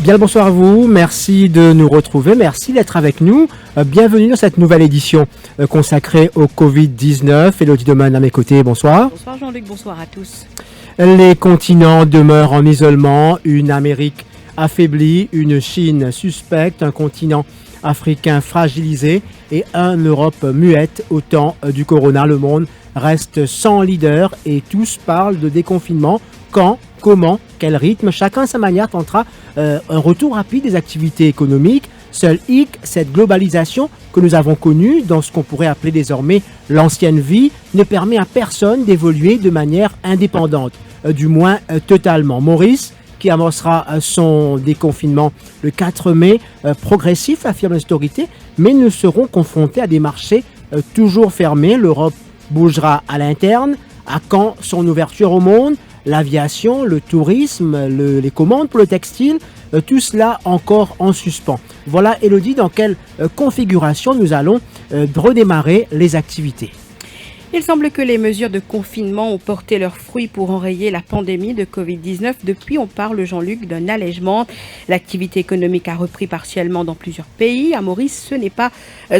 Bien le bonsoir à vous, merci de nous retrouver, merci d'être avec nous. Bienvenue dans cette nouvelle édition consacrée au Covid-19. Élodie Domaine à mes côtés, bonsoir. Bonsoir Jean-Luc, bonsoir à tous. Les continents demeurent en isolement, une Amérique affaiblie, une Chine suspecte, un continent africain fragilisé et une Europe muette au temps du corona. Le monde reste sans leader et tous parlent de déconfinement. Quand, comment, quel rythme, chacun à sa manière tentera un retour rapide des activités économiques. Seul hic, cette globalisation que nous avons connue dans ce qu'on pourrait appeler désormais l'ancienne vie, ne permet à personne d'évoluer de manière indépendante, du moins totalement. Maurice, qui amorcera son déconfinement le 4 mai, progressif, affirme les autorités, mais nous serons confrontés à des marchés toujours fermés. L'Europe bougera à l'interne. À quand son ouverture au monde? L'aviation, le tourisme, les commandes pour le textile, tout cela encore en suspens. Voilà, Élodie, dans quelle configuration nous allons redémarrer les activités. Il semble que les mesures de confinement ont porté leurs fruits pour enrayer la pandémie de Covid-19. Depuis, on parle, Jean-Luc, d'un allègement. L'activité économique a repris partiellement dans plusieurs pays. À Maurice, ce n'est pas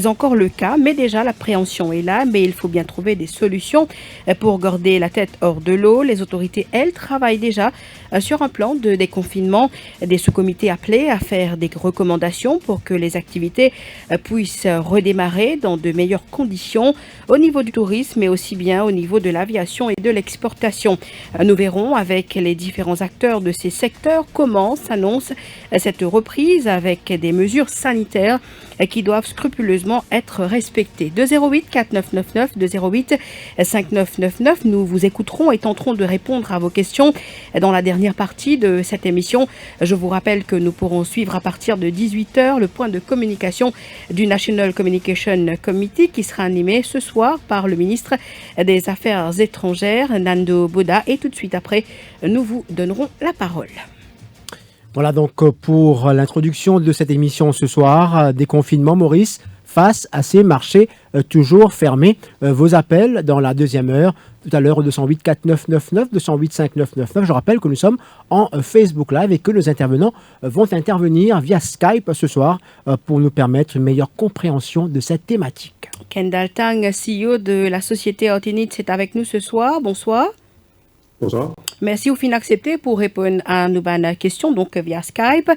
encore le cas, mais déjà l'appréhension est là. Mais il faut bien trouver des solutions pour garder la tête hors de l'eau. Les autorités, elles, travaillent déjà sur un plan de déconfinement. Des sous-comités appelés à faire des recommandations pour que les activités puissent redémarrer dans de meilleures conditions au niveau du tourisme, mais aussi bien au niveau de l'aviation et de l'exportation. Nous verrons avec les différents acteurs de ces secteurs comment s'annonce cette reprise avec des mesures sanitaires qui doivent scrupuleusement être respectées. 208 4999 208 5999, nous vous écouterons et tenterons de répondre à vos questions dans la dernière partie de cette émission. Je vous rappelle que nous pourrons suivre à partir de 18h le point de communication du National Communication Committee qui sera animé ce soir par le ministre des Affaires étrangères, Nando Boda. Et tout de suite après, nous vous donnerons la parole. Voilà donc pour l'introduction de cette émission ce soir, déconfinement, Maurice, face à ces marchés toujours fermés. Vos appels dans la deuxième heure, tout à l'heure au 208 4999, 208 5999. Je rappelle que nous sommes en Facebook Live et que nos intervenants vont intervenir via Skype ce soir pour nous permettre une meilleure compréhension de cette thématique. Kendall Tang, CEO de la société Autinit, est avec nous ce soir. Bonsoir. Bonsoir. Merci au fin accepté pour répondre à nos questions donc via Skype.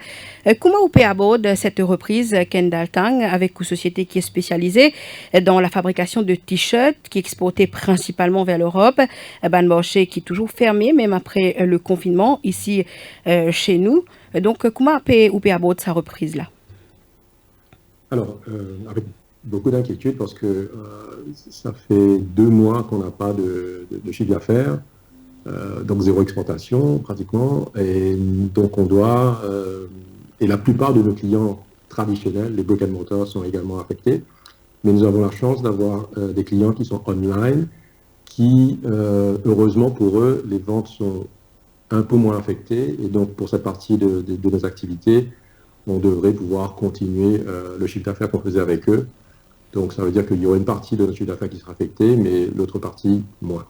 Comment vous pouvez aborder cette reprise, Kendall Tang, avec une société qui est spécialisée dans la fabrication de t-shirts, qui est exportée principalement vers l'Europe, un marché qui est toujours fermé, même après le confinement ici chez nous. Donc, comment vous pouvez aborder sa reprise-là? Alors, avec beaucoup d'inquiétude parce que ça fait 2 mois qu'on n'a pas de chiffre d'affaires. Donc zéro exportation pratiquement, et donc on doit, et la plupart de nos clients traditionnels, les brick and mortar, sont également affectés, mais nous avons la chance d'avoir des clients qui sont online, qui, heureusement pour eux, les ventes sont un peu moins affectées, et donc pour cette partie de nos activités, on devrait pouvoir continuer le chiffre d'affaires qu'on faisait avec eux. Donc ça veut dire qu'il y aura une partie de notre chiffre d'affaires qui sera affectée, mais l'autre partie, moins.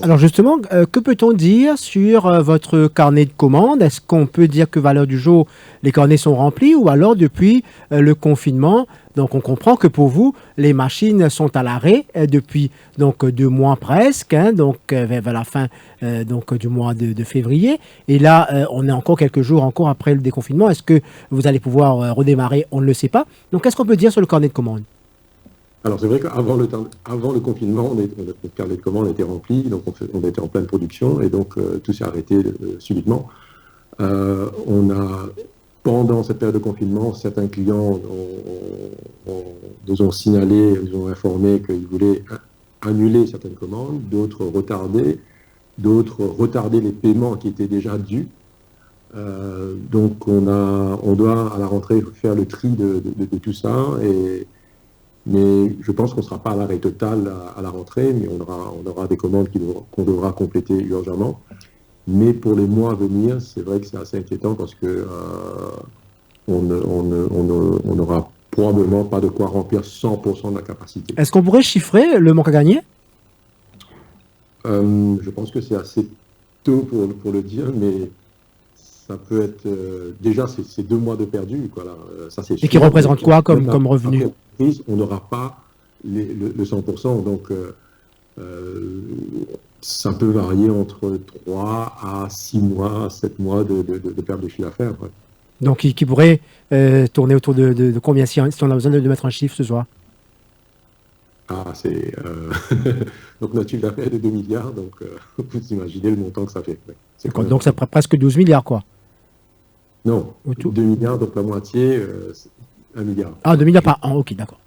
Alors justement, que peut-on dire sur votre carnet de commandes? Est-ce qu'on peut dire que valeur du jour, les carnets sont remplis, ou alors depuis le confinement, donc on comprend que pour vous, les machines sont à l'arrêt depuis donc 2 mois presque, donc vers la fin donc du mois de février. Et là, on est encore quelques jours encore après le déconfinement. Est-ce que vous allez pouvoir redémarrer? On ne le sait pas. Donc qu'est-ce qu'on peut dire sur le carnet de commandes? Alors c'est vrai qu'avant le confinement, notre carnet de commandes était rempli, donc on était en pleine production, et donc tout s'est arrêté subitement. Pendant cette période de confinement, certains clients nous ont signalé, nous ont informé qu'ils voulaient annuler certaines commandes, d'autres retarder les paiements qui étaient déjà dus. Donc on doit à la rentrée faire le tri de tout ça, mais je pense qu'on ne sera pas à l'arrêt total à la rentrée, mais on aura des commandes qu'on devra compléter urgemment. Mais pour les mois à venir, c'est vrai que c'est assez inquiétant parce que on n'aura probablement pas de quoi remplir 100% de la capacité. Est-ce qu'on pourrait chiffrer le manque à gagner? Je pense que c'est assez tôt pour le dire, mais ça peut être déjà c'est 2 mois de perdu, quoi, là, ça c'est sûr. Et qui représente quoi comme revenu? On n'aura pas le 100%, donc ça peut varier entre 3 à 6 mois, 7 mois de perte de chiffre d'affaires. Ouais. Donc qui pourrait tourner autour de combien, si on a besoin de mettre un chiffre ce soir? C'est donc notre chiffre d'affaires est de 2 milliards, donc vous imaginez le montant que ça fait. Ouais. Donc ça ferait presque 12 milliards, quoi. Non, 2 milliards, donc la moitié, 1 milliard. 2 milliards par an, ok, d'accord.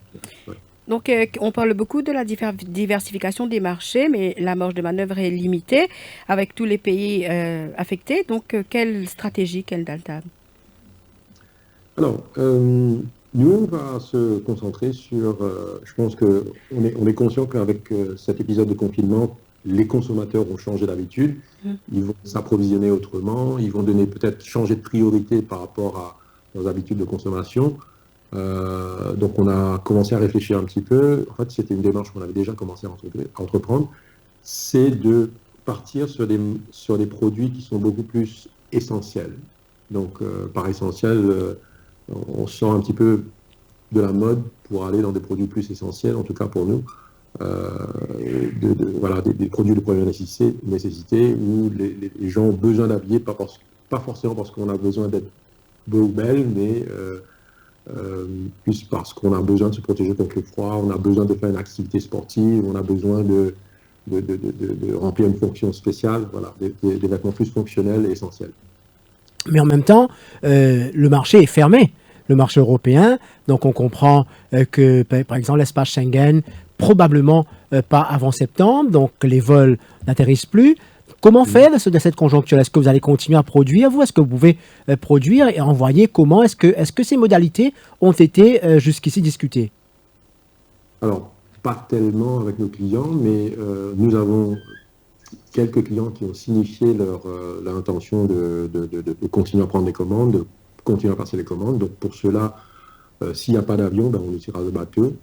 Ouais. Donc, on parle beaucoup de la diversification des marchés, mais la marge de manœuvre est limitée avec tous les pays affectés. Donc, quelle stratégie, Kendalton? Alors, nous, on va se concentrer sur... je pense qu'on est conscient qu'avec cet épisode de confinement, les consommateurs ont changé d'habitude. Ils vont s'approvisionner autrement. Ils vont peut-être changer de priorité par rapport à leurs habitudes de consommation. Donc, on a commencé à réfléchir un petit peu. En fait, c'était une démarche qu'on avait déjà commencé à entreprendre. C'est de partir sur des produits qui sont beaucoup plus essentiels. Donc, par essentiel, on sort un petit peu de la mode pour aller dans des produits plus essentiels, en tout cas pour nous. Des produits de première nécessité où les gens ont besoin d'habiller, pas forcément parce qu'on a besoin d'être beau ou belle, mais plus parce qu'on a besoin de se protéger contre le froid, on a besoin de faire une activité sportive, on a besoin de remplir une fonction spéciale, voilà, des vêtements plus fonctionnels et essentiels. Mais en même temps, le marché est fermé, le marché européen. Donc on comprend que, par exemple, l'espace Schengen, probablement pas avant septembre, donc les vols n'atterrissent plus. Comment faire de cette conjoncture? Est-ce que vous allez continuer à produire, vous? Est-ce que vous pouvez produire et envoyer? Comment? Est-ce que ces modalités ont été jusqu'ici discutées? Alors, pas tellement avec nos clients, mais nous avons quelques clients qui ont signifié leur intention de continuer à prendre des commandes, de continuer à passer les commandes. Donc pour cela, s'il n'y a pas d'avion, on utilisera le bateau.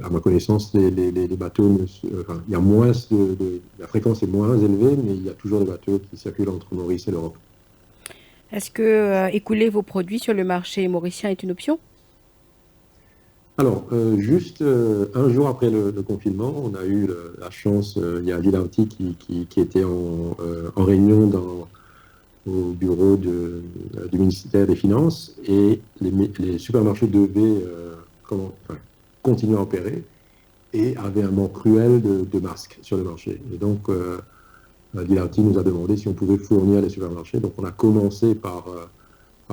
À ma connaissance, les bateaux, il y a moins la fréquence est moins élevée, mais il y a toujours des bateaux qui circulent entre Maurice et l'Europe. Est-ce que écouler vos produits sur le marché mauricien est une option? Alors, juste un jour après le confinement, on a eu la chance, il y a Dilauti qui était en réunion au bureau du ministère des Finances, et les supermarchés devaient continuer à opérer et avaient un manque cruel de masques sur le marché. Et donc, Dilauti nous a demandé si on pouvait fournir les supermarchés. Donc, on a commencé par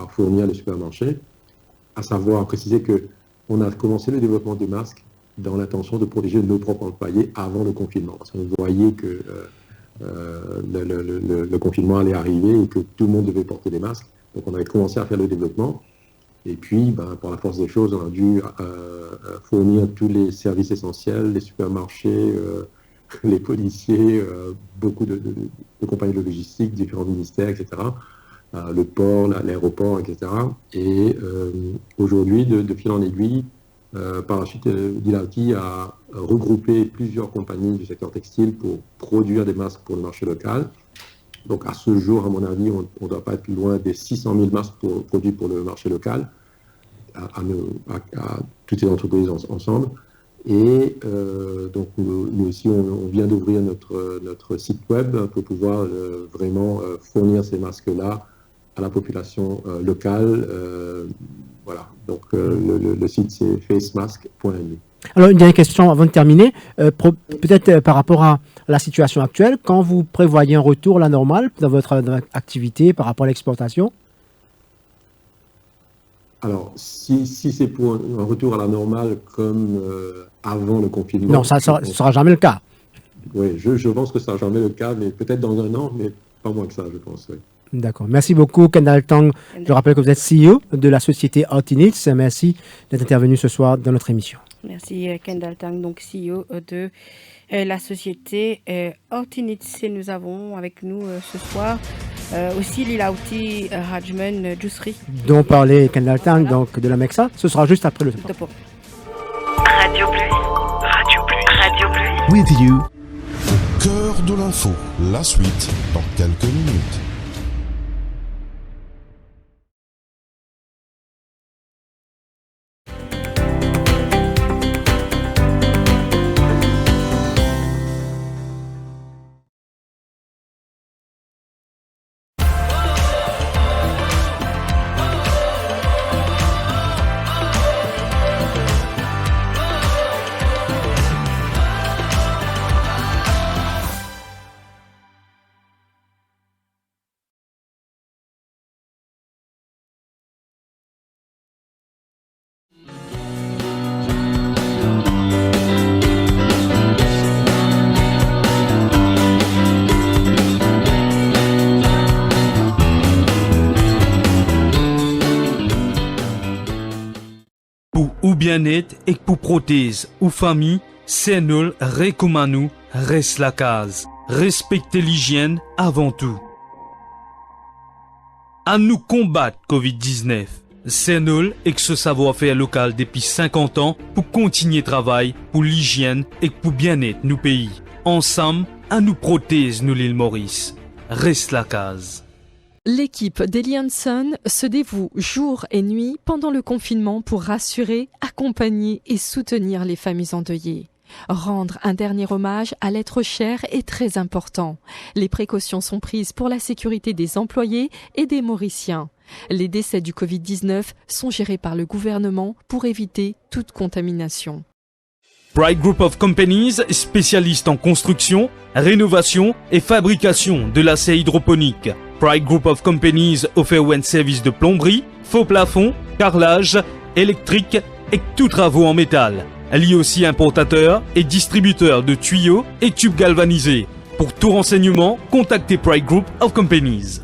fournir les supermarchés, à savoir préciser que on a commencé le développement des masques dans l'intention de protéger nos propres employés avant le confinement. Parce qu'on voyait que le confinement allait arriver et que tout le monde devait porter des masques. Donc on avait commencé à faire le développement. Et puis, par la force des choses, on a dû fournir tous les services essentiels, les supermarchés, les policiers, beaucoup de compagnies de logistique, différents ministères, etc. Le port, l'aéroport, etc. Et aujourd'hui, de fil en aiguille, par la suite, Dilauti a regroupé plusieurs compagnies du secteur textile pour produire des masques pour le marché local. Donc à ce jour, à mon avis, on ne doit pas être loin des 600 000 masques produits pour le marché local, à toutes ces entreprises ensemble. Et donc nous aussi, on vient d'ouvrir notre site web pour pouvoir vraiment fournir ces masques-là à la population locale. Voilà, donc le site c'est facemask.nu. Alors une dernière question avant de terminer, peut-être par rapport à la situation actuelle, quand vous prévoyez un retour à la normale dans votre activité par rapport à l'exportation? Alors, si c'est pour un retour à la normale comme avant le confinement... Non, ça ne sera jamais le cas. Oui, je pense que ça ne sera jamais le cas, mais peut-être dans un an, mais pas moins que ça, je pense, oui. D'accord. Merci beaucoup, Kendalton. Je rappelle que vous êtes CEO de la société Hortinitz. Merci d'être intervenu ce soir dans notre émission. Merci, Kendalton, donc CEO de la société Hortinitz. Et nous avons avec nous ce soir aussi Dilauti Rajman Djousri. Dont parlait Kendalton, donc de la MEXA. Ce sera juste après le topo. Radio Plus. Radio Plus. Radio Plus. With you. Au cœur de l'info. La suite dans quelques minutes. bien-être et pour prothèse ou famille, c'est nous recommandons reste la case. Respectez l'hygiène avant tout. À nous combattre Covid-19. C'est nous et que ce savoir-faire local depuis 50 ans pour continuer le travail, pour l'hygiène et pour bien-être nous pays. Ensemble, à nous prothèse nous l'île Maurice. Reste la case. L'équipe d'Eli Hansen se dévoue jour et nuit pendant le confinement pour rassurer, accompagner et soutenir les familles endeuillées. Rendre un dernier hommage à l'être cher est très important. Les précautions sont prises pour la sécurité des employés et des Mauriciens. Les décès du Covid-19 sont gérés par le gouvernement pour éviter toute contamination. Pride Group of Companies, spécialiste en construction, rénovation et fabrication de l'acier hydroponique. Pride Group of Companies offre un service de plomberie, faux plafond, carrelage, électrique et tous travaux en métal. Elle est aussi importateur et distributeur de tuyaux et tubes galvanisés. Pour tout renseignement, contactez Pride Group of Companies.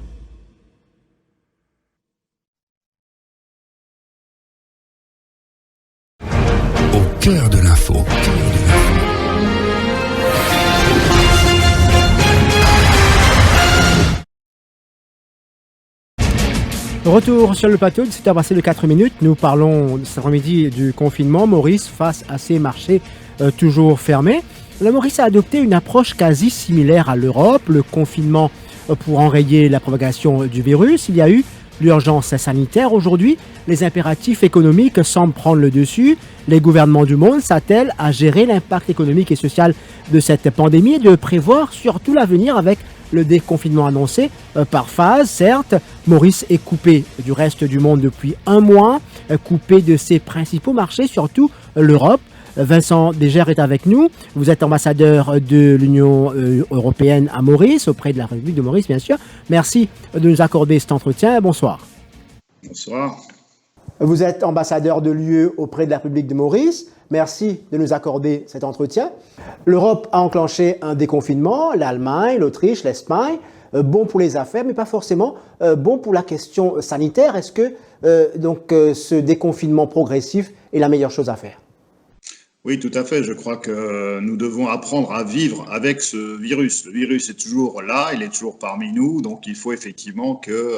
Au cœur de l'info. Retour sur le plateau de 7h passé de 4 minutes. Nous parlons cet après-midi du confinement. Maurice face à ces marchés toujours fermés. La Maurice a adopté une approche quasi similaire à l'Europe. Le confinement pour enrayer la propagation du virus. Il y a eu l'urgence sanitaire. Aujourd'hui, les impératifs économiques semblent prendre le dessus. Les gouvernements du monde s'attellent à gérer l'impact économique et social de cette pandémie et de prévoir surtout l'avenir avec le déconfinement annoncé par phase. Certes, Maurice est coupé du reste du monde depuis un mois, coupé de ses principaux marchés, surtout l'Europe. Vincent Desgers est avec nous. Vous êtes ambassadeur de l'Union européenne à Maurice, auprès de la République de Maurice, bien sûr. Merci de nous accorder cet entretien. Bonsoir. Bonsoir. Vous êtes ambassadeur de l'UE auprès de la République de Maurice. Merci de nous accorder cet entretien. L'Europe a enclenché un déconfinement, l'Allemagne, l'Autriche, l'Espagne. Bon pour les affaires, mais pas forcément bon pour la question sanitaire. Est-ce que ce déconfinement progressif est la meilleure chose à faire ? Oui, tout à fait. Je crois que nous devons apprendre à vivre avec ce virus. Le virus est toujours là, il est toujours parmi nous. Donc, il faut effectivement que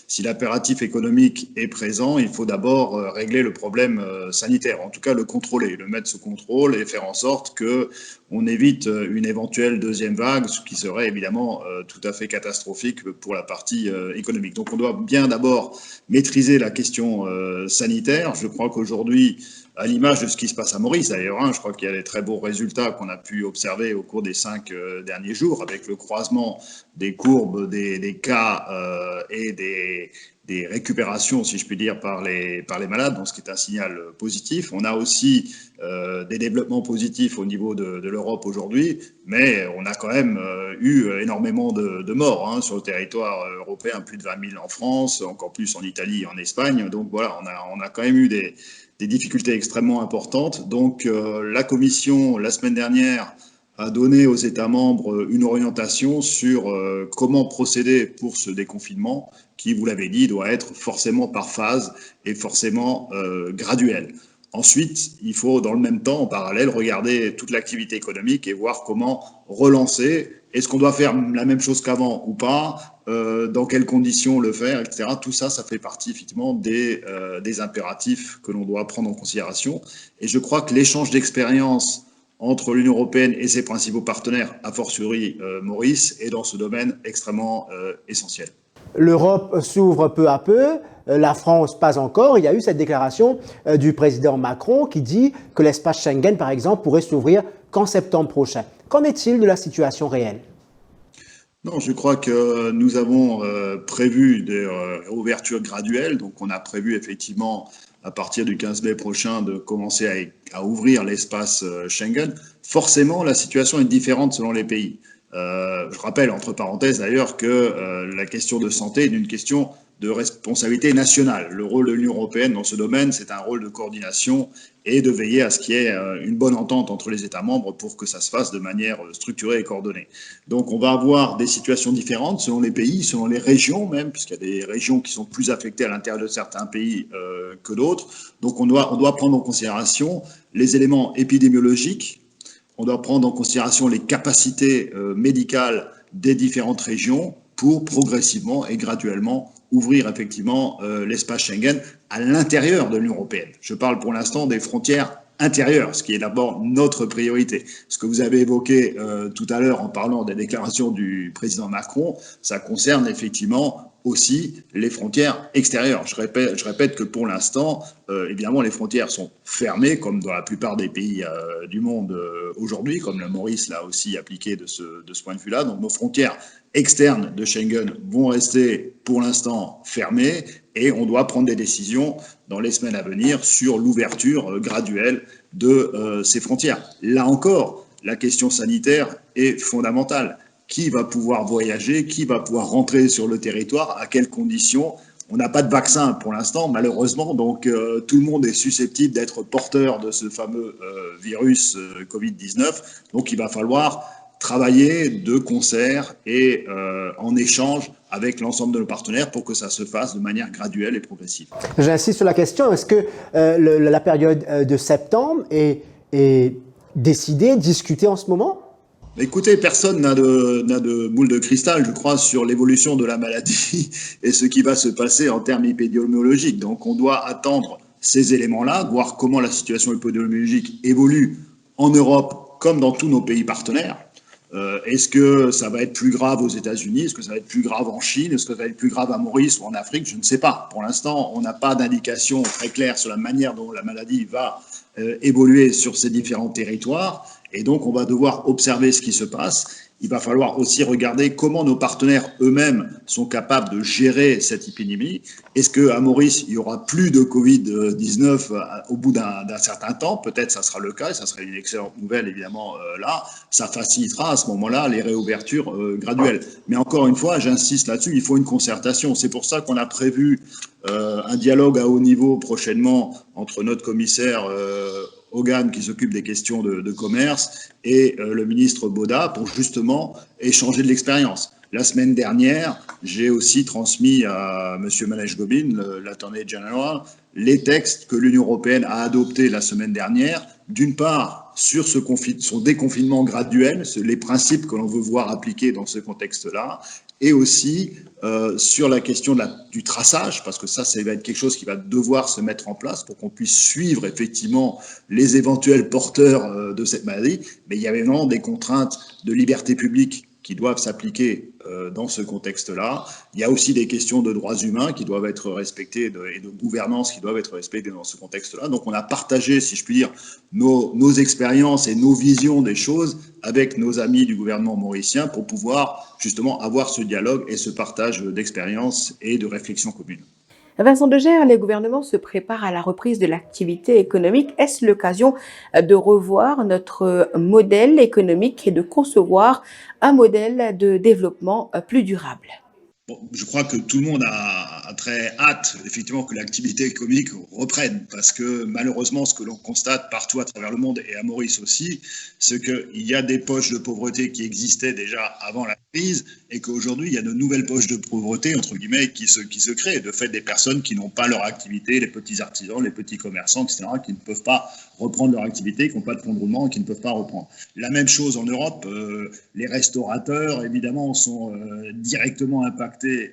si l'impératif économique est présent, il faut d'abord régler le problème sanitaire, en tout cas le contrôler, le mettre sous contrôle et faire en sorte que on évite une éventuelle deuxième vague, ce qui serait évidemment tout à fait catastrophique pour la partie économique. Donc, on doit bien d'abord maîtriser la question sanitaire. Je crois qu'aujourd'hui, à l'image de ce qui se passe à Maurice d'ailleurs, je crois qu'il y a des très beaux résultats qu'on a pu observer au cours des 5 derniers jours avec le croisement des courbes des cas et des récupérations, si je puis dire, par les malades, donc ce qui est un signal positif. On a aussi des développements positifs au niveau de l'Europe aujourd'hui, mais on a quand même eu énormément de morts sur le territoire européen, plus de 20 000 en France, encore plus en Italie et en Espagne. Donc voilà, on a quand même eu des difficultés extrêmement importantes. Donc la Commission, la semaine dernière, a donné aux États membres une orientation sur comment procéder pour ce déconfinement qui, vous l'avez dit, doit être forcément par phase et forcément graduel. Ensuite, il faut dans le même temps, en parallèle, regarder toute l'activité économique et voir comment relancer. Est-ce qu'on doit faire la même chose qu'avant ou pas ? Dans quelles conditions le faire, etc. Tout ça, ça fait partie effectivement des impératifs que l'on doit prendre en considération. Et je crois que l'échange d'expériences entre l'Union européenne et ses principaux partenaires, a fortiori Maurice, est dans ce domaine extrêmement essentiel. L'Europe s'ouvre peu à peu, la France pas encore. Il y a eu cette déclaration du président Macron qui dit que l'espace Schengen, par exemple, pourrait s'ouvrir qu'en septembre prochain. Qu'en est-il de la situation réelle ? Non, je crois que nous avons prévu des ouvertures graduelles. Donc, on a prévu effectivement, à partir du 15 mai prochain, de commencer à ouvrir l'espace Schengen. Forcément, la situation est différente selon les pays. Je rappelle, entre parenthèses d'ailleurs, que la question de santé est une question de responsabilité nationale. Le rôle de l'Union européenne dans ce domaine, c'est un rôle de coordination et de veiller à ce qu'il y ait une bonne entente entre les États membres pour que ça se fasse de manière structurée et coordonnée. Donc on va avoir des situations différentes selon les pays, selon les régions même, puisqu'il y a des régions qui sont plus affectées à l'intérieur de certains pays que d'autres. Donc on doit prendre en considération les éléments épidémiologiques, on doit prendre en considération les capacités médicales des différentes régions pour progressivement et graduellement ouvrir effectivement l'espace Schengen à l'intérieur de l'Union européenne. Je parle pour l'instant des frontières intérieures, ce qui est d'abord notre priorité. Ce que vous avez évoqué tout à l'heure en parlant des déclarations du président Macron, ça concerne effectivement aussi les frontières extérieures. Je répète que pour l'instant, évidemment, les frontières sont fermées, comme dans la plupart des pays du monde aujourd'hui, comme le Maurice l'a aussi appliqué de ce point de vue-là. Donc nos frontières externes de Schengen vont rester pour l'instant fermées et on doit prendre des décisions dans les semaines à venir sur l'ouverture graduelle de ces frontières. Là encore, la question sanitaire est fondamentale. Qui va pouvoir voyager, qui va pouvoir rentrer sur le territoire, à quelles conditions? On n'a pas de vaccin pour l'instant, malheureusement, donc tout le monde est susceptible d'être porteur de ce fameux virus Covid-19. Donc il va falloir travailler de concert et en échange avec l'ensemble de nos partenaires pour que ça se fasse de manière graduelle et progressive. J'insiste sur la question, est-ce que la période de septembre est décidée, discutée en ce moment ? Écoutez, personne n'a de boule de cristal, je crois, sur l'évolution de la maladie et ce qui va se passer en termes épidémiologiques. Donc, on doit attendre ces éléments-là, voir comment la situation épidémiologique évolue en Europe comme dans tous nos pays partenaires. Est-ce que ça va être plus grave aux États-Unis? Est-ce que ça va être plus grave en Chine? Est-ce que ça va être plus grave à Maurice ou en Afrique? Je ne sais pas. Pour l'instant, on n'a pas d'indication très claire sur la manière dont la maladie va évoluer sur ces différents territoires. Et donc, on va devoir observer ce qui se passe. Il va falloir aussi regarder comment nos partenaires eux-mêmes sont capables de gérer cette épidémie. Est-ce qu'à Maurice, il y aura plus de Covid-19 au bout d'un certain temps? Peut-être ça sera le cas et ça serait une excellente nouvelle, évidemment, là. Ça facilitera à ce moment-là les réouvertures graduelles. Mais encore une fois, j'insiste là-dessus, il faut une concertation. C'est pour ça qu'on a prévu un dialogue à haut niveau prochainement entre notre commissaire Hogan qui s'occupe des questions de commerce et le ministre Boda pour justement échanger de l'expérience. La semaine dernière, j'ai aussi transmis à M. Manesh Gobin, l'Attorney General, les textes que l'Union européenne a adoptés la semaine dernière, d'une part sur son déconfinement graduel, les principes que l'on veut voir appliqués dans ce contexte-là, et aussi sur la question du traçage, parce que ça va être quelque chose qui va devoir se mettre en place pour qu'on puisse suivre effectivement les éventuels porteurs de cette maladie. Mais il y avait vraiment des contraintes de liberté publique qui doivent s'appliquer dans ce contexte-là. Il y a aussi des questions de droits humains qui doivent être respectées et de gouvernance qui doivent être respectées dans ce contexte-là. Donc on a partagé, si je puis dire, nos expériences et nos visions des choses avec nos amis du gouvernement mauricien pour pouvoir justement avoir ce dialogue et ce partage d'expériences et de réflexions communes. Vincent Degers, les gouvernements se préparent à la reprise de l'activité économique. Est-ce l'occasion de revoir notre modèle économique et de concevoir un modèle de développement plus durable? Bon, je crois que tout le monde a très hâte, effectivement, que l'activité économique reprenne, parce que malheureusement, ce que l'on constate partout à travers le monde et à Maurice aussi, c'est qu'il y a des poches de pauvreté qui existaient déjà avant la crise et qu'aujourd'hui, il y a de nouvelles poches de pauvreté, entre guillemets, qui se créent, de fait des personnes qui n'ont pas leur activité, les petits artisans, les petits commerçants, etc., qui ne peuvent pas reprendre leur activité, qui n'ont pas de fonds de roulement et qui ne peuvent pas reprendre. La même chose en Europe, les restaurateurs, évidemment, sont directement impactés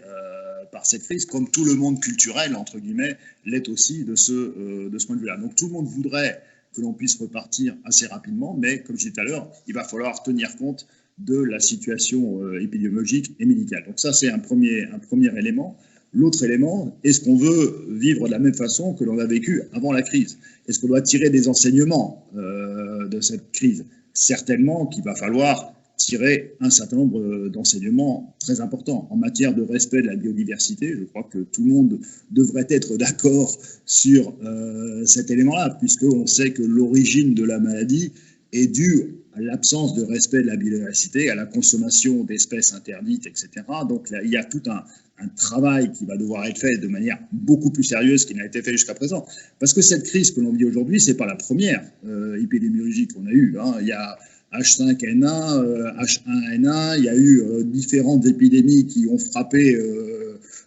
par cette crise, comme tout le monde culturel, entre guillemets, l'est aussi de ce point de vue-là. Donc tout le monde voudrait que l'on puisse repartir assez rapidement, mais comme je disais tout à l'heure, il va falloir tenir compte de la situation épidémiologique et médicale. Donc ça, c'est un premier élément. L'autre élément, est-ce qu'on veut vivre de la même façon que l'on a vécu avant la crise? Est-ce qu'on doit tirer des enseignements de cette crise? Certainement qu'il va falloir tirer un certain nombre d'enseignements très importants en matière de respect de la biodiversité. Je crois que tout le monde devrait être d'accord sur cet élément-là, puisqu'on sait que l'origine de la maladie est due à l'absence de respect de la biodiversité, à la consommation d'espèces interdites, etc. Donc là, il y a tout un travail qui va devoir être fait de manière beaucoup plus sérieuse qu'il n'a été fait jusqu'à présent. Parce que cette crise que l'on vit aujourd'hui, c'est pas la première épidémiologique qu'on a eue. Il y a H5N1, H1N1, il y a eu différentes épidémies qui ont frappé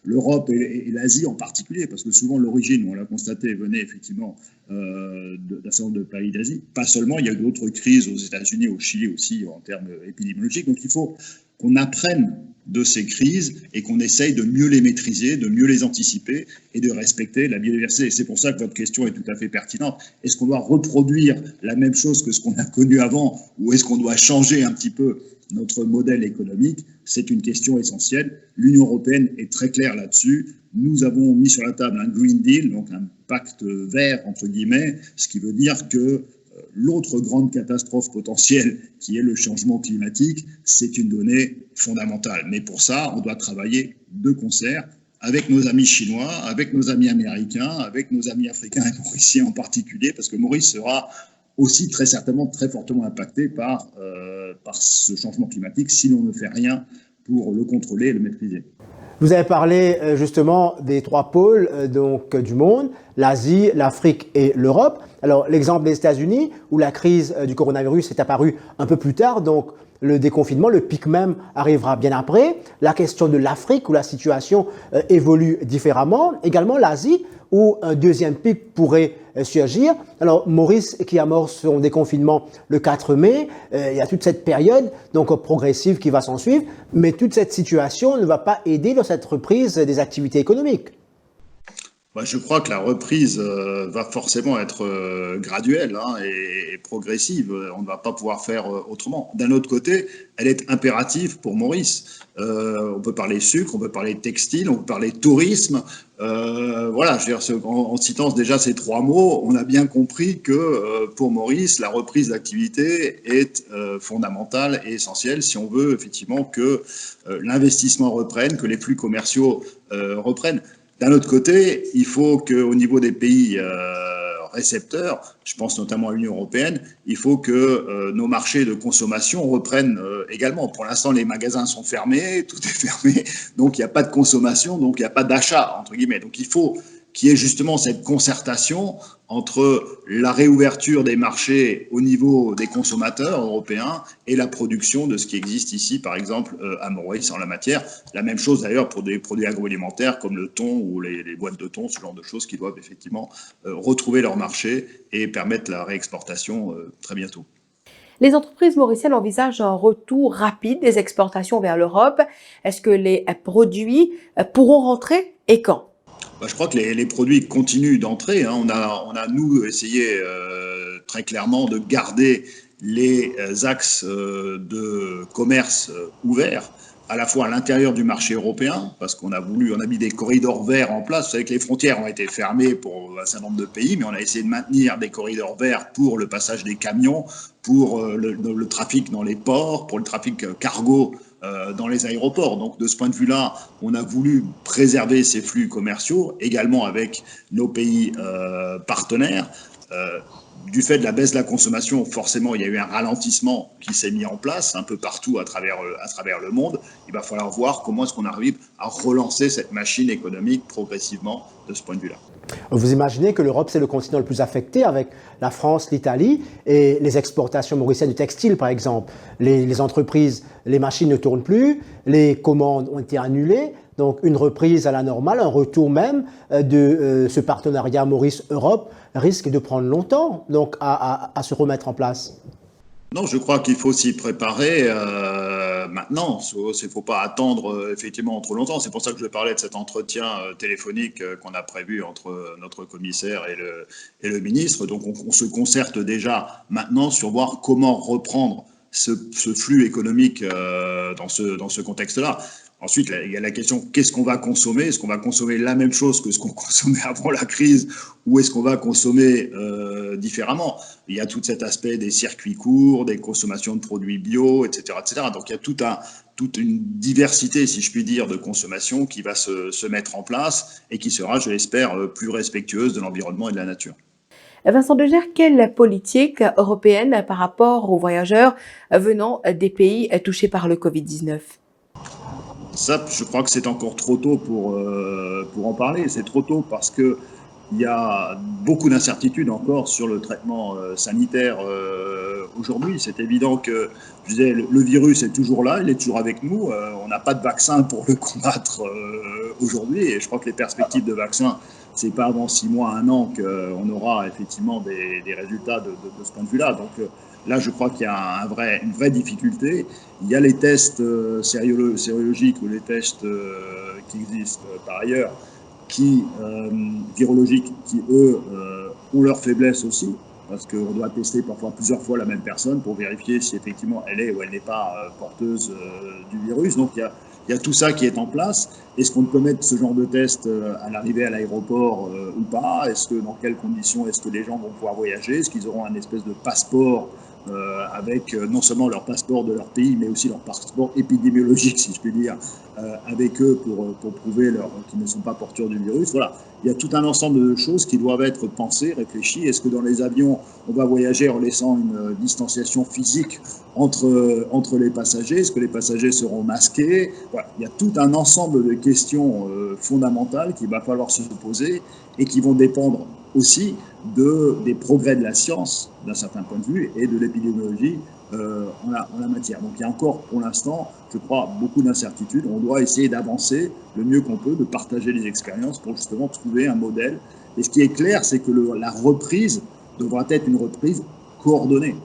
l'Europe et l'Asie en particulier, parce que souvent l'origine, on l'a constaté, venait effectivement d'un certain nombre de pays d'Asie. Pas seulement, il y a eu d'autres crises aux États-Unis, au Chili aussi, en termes épidémiologiques. Donc il faut qu'on apprenne de ces crises et qu'on essaye de mieux les maîtriser, de mieux les anticiper et de respecter la biodiversité. Et c'est pour ça que votre question est tout à fait pertinente. Est-ce qu'on doit reproduire la même chose que ce qu'on a connu avant, ou est-ce qu'on doit changer un petit peu notre modèle économique? C'est une question essentielle. L'Union européenne est très claire là-dessus. Nous avons mis sur la table un Green Deal, donc un pacte vert, entre guillemets, ce qui veut dire que l'autre grande catastrophe potentielle, qui est le changement climatique, c'est une donnée fondamentale. Mais pour ça, on doit travailler de concert avec nos amis chinois, avec nos amis américains, avec nos amis africains et mauriciens en particulier, parce que Maurice sera aussi très certainement très fortement impacté par ce changement climatique si l'on ne fait rien pour le contrôler et le maîtriser. Vous avez parlé justement des 3 pôles du monde, l'Asie, l'Afrique et l'Europe. Alors l'exemple des États-Unis, où la crise du coronavirus est apparue un peu plus tard, donc le déconfinement, le pic même arrivera bien après. La question de l'Afrique, où la situation évolue différemment. Également l'Asie, où un deuxième pic pourrait surgir. Alors Maurice, qui amorce son déconfinement le 4 mai, il y a toute cette période donc progressive qui va s'en suivre, mais toute cette situation ne va pas aider dans cette reprise des activités économiques. Je crois que la reprise va forcément être graduelle et progressive. On ne va pas pouvoir faire autrement. D'un autre côté, elle est impérative pour Maurice. On peut parler sucre, on peut parler textile, on peut parler tourisme. Voilà, je veux dire, en citant déjà ces 3 mots, on a bien compris que pour Maurice, la reprise d'activité est fondamentale et essentielle si on veut effectivement que l'investissement reprenne, que les flux commerciaux reprennent. D'un autre côté, il faut qu'au niveau des pays récepteurs, je pense notamment à l'Union européenne, il faut que nos marchés de consommation reprennent également. Pour l'instant, les magasins sont fermés, tout est fermé, donc il n'y a pas de consommation, donc il n'y a pas d'achat, entre guillemets. Donc il faut qu'il y ait justement cette concertation entre la réouverture des marchés au niveau des consommateurs européens et la production de ce qui existe ici, par exemple, à Maurice en la matière. La même chose d'ailleurs pour des produits agroalimentaires comme le thon ou les boîtes de thon, ce genre de choses qui doivent effectivement retrouver leur marché et permettre la réexportation très bientôt. Les entreprises mauriciennes envisagent un retour rapide des exportations vers l'Europe. Est-ce que les produits pourront rentrer et quand ? Je crois que les produits continuent d'entrer. On a nous, essayé très clairement de garder les axes de commerce ouverts, à la fois à l'intérieur du marché européen, parce qu'on a mis des corridors verts en place. Vous savez que les frontières ont été fermées pour un certain nombre de pays, mais on a essayé de maintenir des corridors verts pour le passage des camions, pour le trafic dans les ports, pour le trafic cargo dans les aéroports. Donc de ce point de vue-là, on a voulu préserver ces flux commerciaux, également avec nos pays partenaires. Du fait de la baisse de la consommation, forcément, il y a eu un ralentissement qui s'est mis en place un peu partout à travers le monde. Il va falloir voir comment est-ce qu'on arrive à relancer cette machine économique progressivement de ce point de vue-là. Vous imaginez que l'Europe, c'est le continent le plus affecté avec la France, l'Italie et les exportations mauriciennes du textile, par exemple. Les entreprises, les machines ne tournent plus, les commandes ont été annulées. Donc une reprise à la normale, un retour même de ce partenariat Maurice-Europe risque de prendre longtemps donc à se remettre en place. Non, je crois qu'il faut s'y préparer maintenant. Il ne faut pas attendre effectivement trop longtemps. C'est pour ça que je parlais de cet entretien téléphonique qu'on a prévu entre notre commissaire et le ministre. Donc on se concerte déjà maintenant sur voir comment reprendre ce flux économique dans ce contexte-là. Ensuite, il y a la question, qu'est-ce qu'on va consommer? Est-ce qu'on va consommer la même chose que ce qu'on consommait avant la crise ou est-ce qu'on va consommer différemment? Il y a tout cet aspect des circuits courts, des consommations de produits bio, etc. etc. Donc, il y a toute une diversité, si je puis dire, de consommation qui va se mettre en place et qui sera, je l'espère, plus respectueuse de l'environnement et de la nature. Vincent Degert, quelle politique européenne par rapport aux voyageurs venant des pays touchés par le Covid-19? Ça, je crois que c'est encore trop tôt pour en parler. C'est trop tôt parce que il y a beaucoup d'incertitudes encore sur le traitement sanitaire aujourd'hui. C'est évident que, je disais, le virus est toujours là, il est toujours avec nous. On n'a pas de vaccin pour le combattre aujourd'hui, et je crois que les perspectives de vaccin, c'est pas avant 6 mois, 1 an qu'on aura effectivement des résultats de ce point de vue-là. Donc là, je crois qu'il y a une vraie difficulté. Il y a les tests sérologiques ou les tests qui existent par ailleurs, virologiques, qui eux ont leur faiblesse aussi, parce qu'on doit tester parfois plusieurs fois la même personne pour vérifier si effectivement elle est ou elle n'est pas porteuse du virus. Donc il y a tout ça qui est en place. Est-ce qu'on peut mettre ce genre de test à l'arrivée à l'aéroport ou pas? Dans quelles conditions est-ce que les gens vont pouvoir voyager? Est-ce qu'ils auront un espèce de passeport avec non seulement leur passeport de leur pays, mais aussi leur passeport épidémiologique, si je puis dire, avec eux pour prouver qu'ils ne sont pas porteurs du virus. Voilà, il y a tout un ensemble de choses qui doivent être pensées, réfléchies. Est-ce que dans les avions, on va voyager en laissant une distanciation physique entre les passagers? Est-ce que les passagers seront masqués? Voilà, il y a tout un ensemble de questions fondamentales qu'il va falloir se poser et qui vont dépendre aussi des progrès de la science, d'un certain point de vue, et de l'épidémiologie en la matière. Donc il y a encore, pour l'instant, je crois, beaucoup d'incertitudes. On doit essayer d'avancer le mieux qu'on peut, de partager les expériences pour justement trouver un modèle. Et ce qui est clair, c'est que la reprise devra être une reprise coordonnée.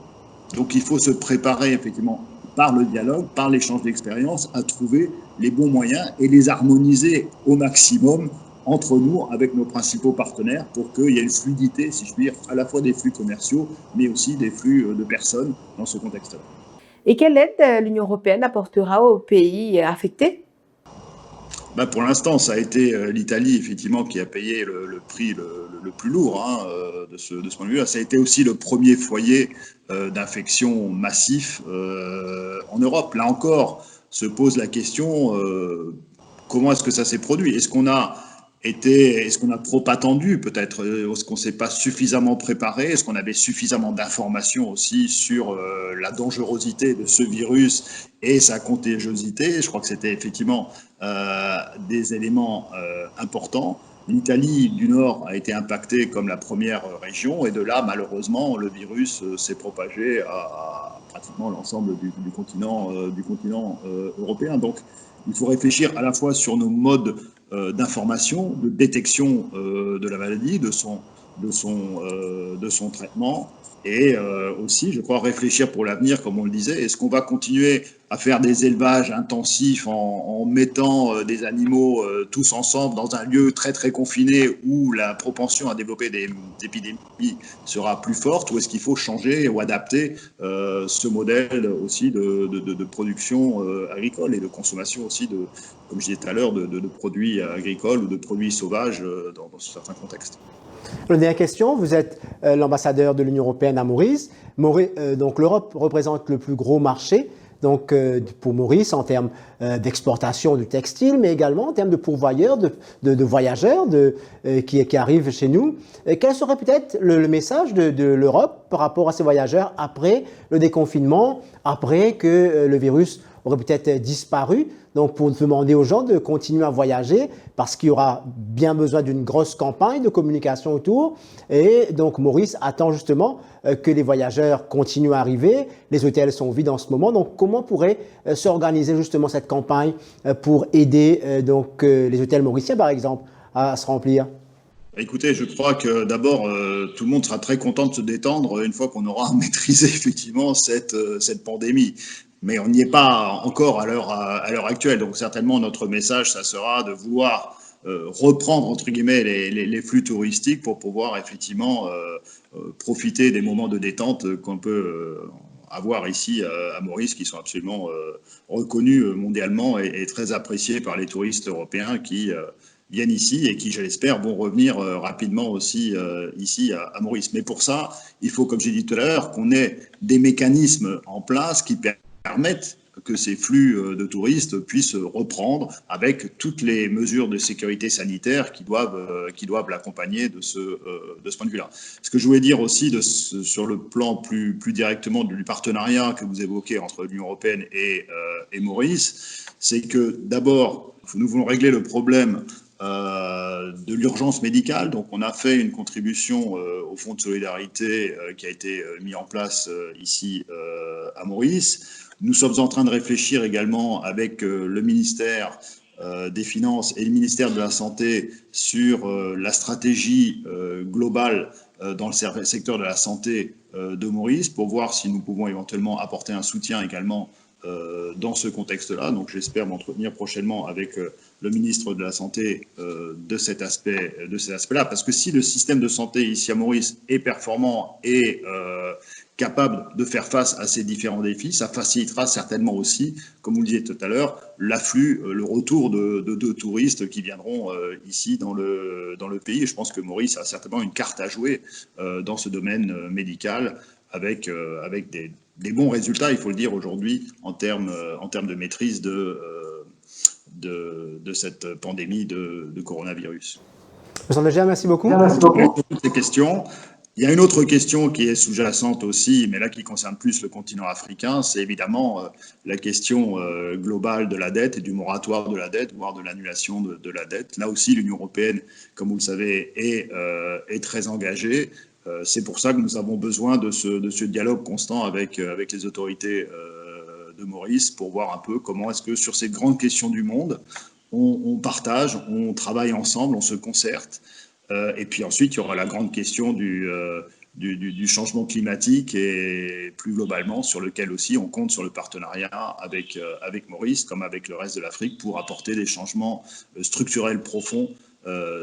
Donc il faut se préparer, effectivement, par le dialogue, par l'échange d'expériences, à trouver les bons moyens et les harmoniser au maximum entre nous, avec nos principaux partenaires, pour qu'il y ait une fluidité, si je puis dire, à la fois des flux commerciaux, mais aussi des flux de personnes dans ce contexte-là. Et quelle aide l'Union européenne apportera aux pays affectés? Pour l'instant, ça a été l'Italie, effectivement, qui a payé le prix le plus lourd de ce point de vue-là. Ça a été aussi le premier foyer d'infection massif en Europe. Là encore, se pose la question, comment est-ce que ça s'est produit? Est-ce qu'on a trop attendu peut-être? Est-ce qu'on ne s'est pas suffisamment préparé? Est-ce qu'on avait suffisamment d'informations aussi sur la dangerosité de ce virus et sa contagiosité? Je crois que c'était effectivement des éléments importants. L'Italie du Nord a été impactée comme la première région, et de là, malheureusement, le virus s'est propagé à pratiquement l'ensemble du continent européen. Donc, il faut réfléchir à la fois sur nos modes d'information, de détection de la maladie, de son traitement, et aussi, je crois, réfléchir pour l'avenir, comme on le disait. Est-ce qu'on va continuer à faire des élevages intensifs en mettant des animaux tous ensemble dans un lieu très très confiné où la propension à développer des épidémies sera plus forte, ou est-ce qu'il faut changer ou adapter ce modèle aussi de production agricole et de consommation aussi comme je disais tout à l'heure, de produits agricoles ou de produits sauvages dans certains contextes? La dernière question, vous êtes l'ambassadeur de l'Union européenne à Maurice. Donc l'Europe représente le plus gros marché pour Maurice en termes d'exportation du textile, mais également en termes de pourvoyeurs, de voyageurs qui arrivent chez nous. Quel serait peut-être le message de l'Europe par rapport à ces voyageurs après le déconfinement, après que le virus aurait peut-être disparu? Donc, pour demander aux gens de continuer à voyager, parce qu'il y aura bien besoin d'une grosse campagne de communication autour. Et donc, Maurice attend justement que les voyageurs continuent à arriver. Les hôtels sont vides en ce moment. Donc, comment pourrait s'organiser justement cette campagne pour aider les hôtels mauriciens, par exemple, à se remplir? Écoutez, je crois que d'abord, tout le monde sera très content de se détendre une fois qu'on aura maîtrisé effectivement cette pandémie. Mais on n'y est pas encore à l'heure actuelle. Donc certainement, notre message, ça sera de vouloir reprendre, entre guillemets, les flux touristiques pour pouvoir effectivement profiter des moments de détente qu'on peut avoir ici à Maurice, qui sont absolument reconnus mondialement et très appréciés par les touristes européens qui viennent ici et qui, je l'espère, vont revenir rapidement aussi ici à Maurice. Mais pour ça, il faut, comme j'ai dit tout à l'heure, qu'on ait des mécanismes en place qui permettent que ces flux de touristes puissent reprendre avec toutes les mesures de sécurité sanitaire qui doivent l'accompagner de ce point de vue-là. Ce que je voulais dire aussi sur le plan plus directement du partenariat que vous évoquez entre l'Union européenne et Maurice, c'est que d'abord, nous voulons régler le problème de l'urgence médicale. Donc, on a fait une contribution au Fonds de solidarité qui a été mis en place ici à Maurice. Nous sommes en train de réfléchir également avec le ministère des Finances et le ministère de la Santé sur la stratégie globale dans le secteur de la santé de Maurice pour voir si nous pouvons éventuellement apporter un soutien également dans ce contexte-là. Donc j'espère m'entretenir prochainement avec le ministre de la Santé de cet aspect-là, parce que si le système de santé ici à Maurice est performant et capable de faire face à ces différents défis, ça facilitera certainement aussi, comme vous le disiez tout à l'heure, l'afflux, le retour de touristes qui viendront ici dans le pays. Et je pense que Maurice a certainement une carte à jouer dans ce domaine médical avec des bons résultats, il faut le dire aujourd'hui, en termes de maîtrise de cette pandémie de coronavirus. Monsieur Léger, merci beaucoup. Merci pour toutes ces questions. Il y a une autre question qui est sous-jacente aussi, mais là qui concerne plus le continent africain, c'est évidemment la question globale de la dette et du moratoire de la dette, voire de l'annulation de la dette. Là aussi, l'Union européenne, comme vous le savez, est très engagée. C'est pour ça que nous avons besoin de ce dialogue constant avec les autorités de Maurice pour voir un peu comment est-ce que sur ces grandes questions du monde, on partage, on travaille ensemble, on se concerte. Et puis ensuite, il y aura la grande question du changement climatique et plus globalement sur lequel aussi on compte sur le partenariat avec Maurice comme avec le reste de l'Afrique pour apporter des changements structurels profonds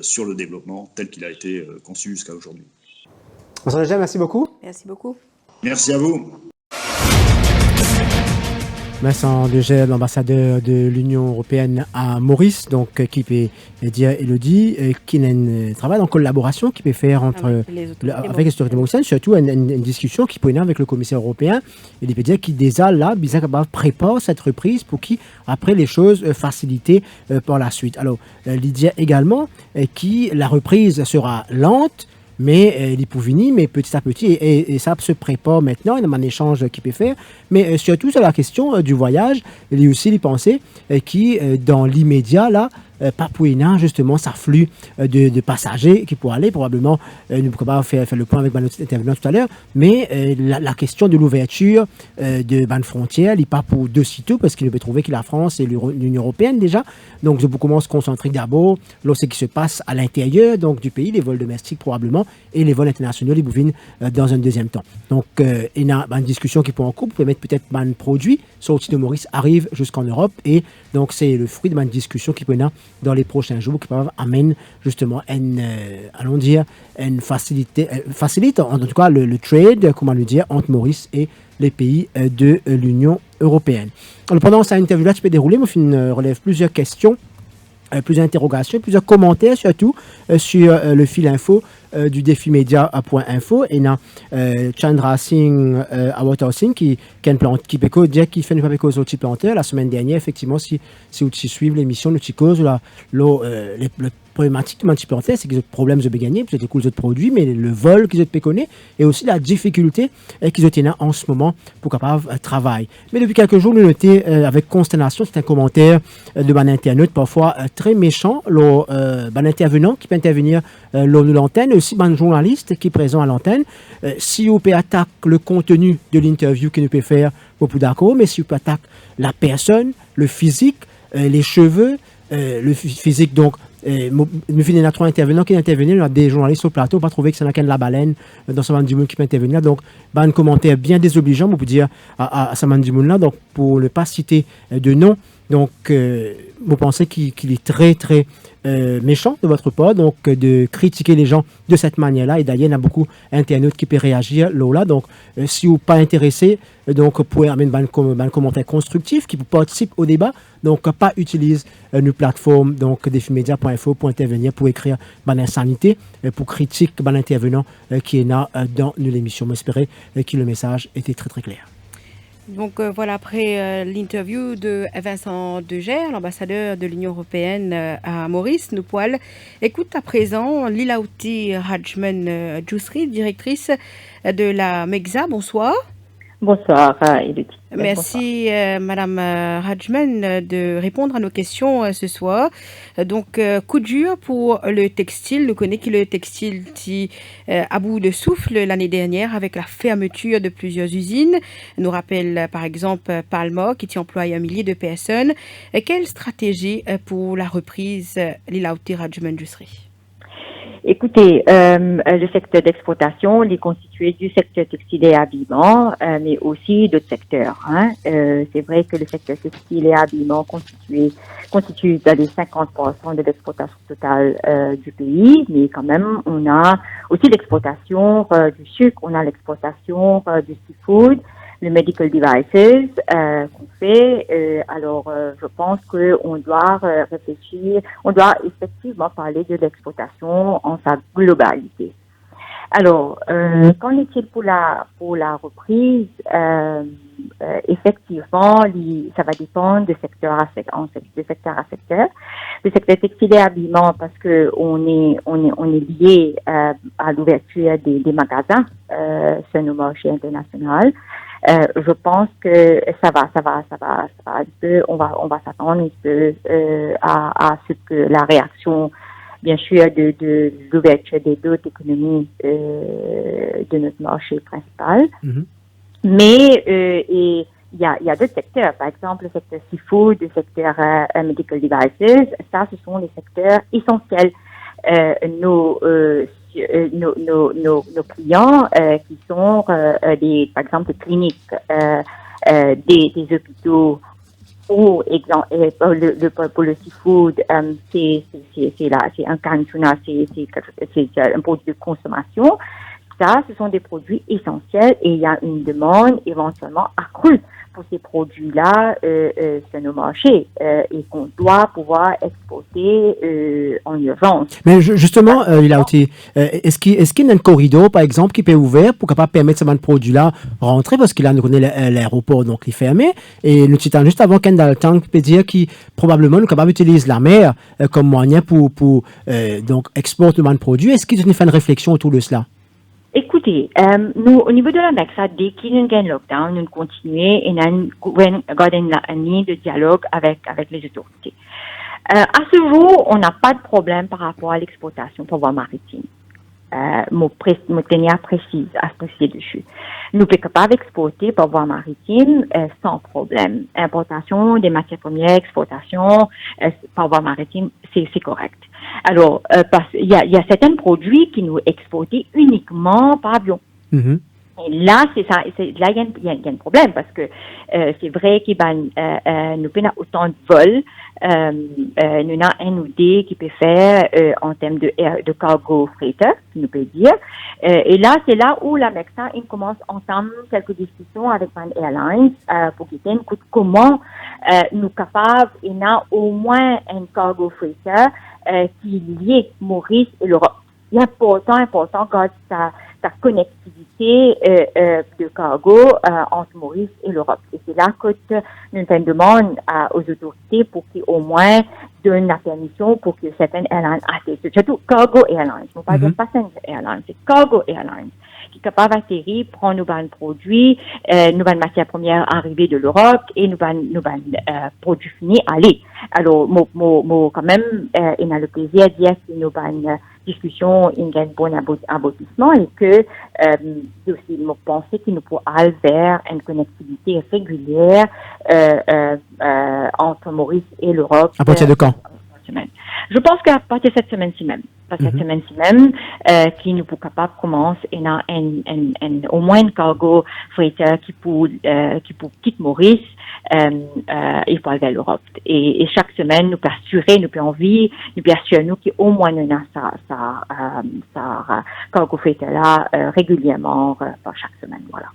sur le développement tel qu'il a été conçu jusqu'à aujourd'hui. Monsieur Léger, merci beaucoup. Merci beaucoup. Merci à vous. Vincent Léger, l'ambassadeur de l'Union européenne à Maurice, donc qui peut dire Elodie, qui a un travail en collaboration qui peut faire avec les autorités mauriciennes, surtout une discussion qui peut être avec le commissaire européen, et il peut dire qu'il déjà là, prépare cette reprise pour qui après les choses facilitées par la suite. Alors, il dit également que la reprise sera lente, mais il est pour venir, mais petit à petit, et ça se prépare maintenant, il y a un échange qui peut faire, mais surtout sur la question du voyage, il y a aussi les pensées qui, dans l'immédiat, là, pas pour justement, ça flux de passagers qui pourraient aller, probablement, nous ne pouvons pas faire le point avec notre intervenant tout à l'heure, mais la question de l'ouverture de bonnes frontières, il n'est pas pour de sitôt, parce qu'il peut trouver que la France et l'Union européenne déjà, donc je commence à se concentrer d'abord sur ce qui se passe à l'intérieur donc, du pays, les vols domestiques probablement, et les vols internationaux, les bouvines dans un deuxième temps. Donc, il y a une discussion qui peut en cours, vous pouvez mettre peut-être un produit sorti de Maurice arrive jusqu'en Europe, et donc c'est le fruit de une discussion qui peut être dans les prochains jours qui peuvent amener justement une facilite en tout cas le trade, comment le dire, entre Maurice et les pays de l'Union européenne. Alors, pendant cette interview-là, tu peux dérouler, moi je relève plusieurs questions, plusieurs interrogations, plusieurs commentaires surtout sur le fil info du défimedia.info et na Chandra Singh Awatar Singh qui peut dire qu'il fait une fabrique aux outils planteurs la semaine dernière. Effectivement, si vous suivez l'émission, le cause les problématique de multiplantaire, c'est qu'ils ont des problèmes de gagner, peut-être les coûts d'autres produits, mais le vol qu'ils ont péconné et aussi la difficulté qu'ils ont en ce moment pour capable travailler. Mais depuis quelques jours, nous notons avec consternation, c'est un commentaire de mon internaute, parfois très méchant, mon intervenant qui peut intervenir lors de l'antenne, et aussi mon journaliste qui est présent à l'antenne. Si vous pouvez attaquer le contenu de l'interview qu'il nous peut faire, vous pouvez d'accord, mais si vous pouvez attaquer la personne, le physique, les cheveux, le physique, donc, nous finissons trois intervenants qui interviennent, nous des journalistes au plateau, pas trouver que c'est la baleine dans ce monde du monde qui peut intervenir. Donc, un commentaire bien désobligeant, on peut dire, à ce monde du monde là, donc pour ne pas citer de nom. Donc, vous pensez qu'il est très, très méchant de votre part, donc de critiquer les gens de cette manière-là. Et d'ailleurs, il y a beaucoup d'internautes qui peuvent réagir là. Donc, si vous n'êtes pas intéressé, donc, vous pouvez amener un commentaire constructif qui participe au débat. Donc, pas utilise une plateforme, donc, défimedia.info pour intervenir, pour écrire une insanité, pour critiquer l'intervenant qui est là dans l'émission. J'espère que le message était très, très clair. Donc voilà, après l'interview de Vincent Deger, l'ambassadeur de l'Union européenne à Maurice, nous poil. Écoute à présent Lilauti Rajman Djousri, directrice de la MEXA. Bonsoir. Bonsoir, Elodie. Merci, Madame Rajman, de répondre à nos questions ce soir. Donc, coup dur pour le textile. Nous connaissons que le textile était à bout de souffle l'année dernière avec la fermeture de plusieurs usines. Nous rappelle, par exemple, Palma, qui emploie 1 millier de personnes. Quelle stratégie pour la reprise, Lilauti Rajman Djousri? Écoutez, le secteur d'exportation est constitué du secteur textile et habillement, mais aussi d'autres secteurs. C'est vrai que le secteur textile et habillement constitue dans les 50% de l'exportation totale du pays, mais quand même, on a aussi l'exportation du sucre, on a l'exportation du seafood, le medical devices qu'on fait. Alors, je pense qu'on doit réfléchir, on doit effectivement parler de l'exportation en sa globalité. Alors, qu'en est-il pour la reprise? Effectivement, ça va dépendre de secteur à secteur. Le secteur textile et habillement, parce que on est lié à l'ouverture des magasins sur nos marchés internationaux. Je pense que ça va un peu, on va s'attendre un peu à ce que la réaction, bien sûr, de l'ouverture des autres économies de notre marché principal. Mm-hmm. Mais il y a d'autres secteurs, par exemple le secteur seafood, le secteur medical devices, ça ce sont les secteurs essentiels. Nos clients qui sont par exemple des cliniques, des hôpitaux ou pour le seafood, c'est un canne tuna, c'est un produit de consommation. Ça, ce sont des produits essentiels et il y a une demande éventuellement accrue pour ces produits-là sur nos marchés et qu'on doit pouvoir exporter en urgence. Mais justement, Lilauti, est-ce qu'il y a un corridor, par exemple, qui peut être ouvert pour capable permettre ce produit-là rentrer parce qu'il a l'aéroport donc il est fermé et nous citons juste avant qu'un temps peut dire qu'il probablement nous capable d'utiliser la mer comme moyen pour donc exporter le produit. Est-ce qu'il y a une réflexion autour de cela? Écoutez, nous, au niveau de la MEXA, dès qu'il y a un lockdown, nous continuons et nous avons une ligne de dialogue avec les autorités. À ce jour, on n'a pas de problème par rapport à l'exportation par voie maritime. Mon tenir précise à ce dessus. Nous sommes capables d'exporter par voie maritime sans problème. Importation des matières premières, exportation par voie maritime, c'est correct. Alors, il y a certains produits qui nous exportent uniquement par avion. Mm-hmm. Et là, là, il y a un problème parce que c'est vrai qu'il nous avons autant de vols, nous avons un ou deux qui peut faire en termes de cargo freighter, nous peut dire. Et là, c'est là où la MEXA commence ensemble quelques discussions avec Van Airlines pour qu'ils aient comment nous capables, il y a au moins un cargo freighter qui lie Maurice et l'Europe. C'est important quand sa connectivité de cargo entre Maurice et l'Europe. Et c'est là que nous demandons aux autorités pour qu'ils au moins donnent la permission pour que certaines airlines atterrissent. Surtout Cargo Airlines. On ne parle pas Passenger Airlines, c'est Cargo Airlines qui est capable d'atterrir, prendre nos produits, nos matières premières arrivées de l'Europe et nos produits finis aller. Alors, quand même, il a le plaisir de dire que nos discussion il y a un bon aboutissement et que aussi nous pensons qu'il nous faut aller vers une connectivité régulière entre Maurice et l'Europe. À partir de quand? Je pense qu'à partir de cette semaine-ci même. Cette semaine-ci même, qui nous peut capable commencer au moins un cargo freighter qui pour quitter Maurice et pour aller vers l'Europe. Et chaque semaine, nous peut assurer, nous peut envie, nous peut assurer nous qu'au moins nous avons sa cargo freighter là régulièrement par chaque semaine. Voilà.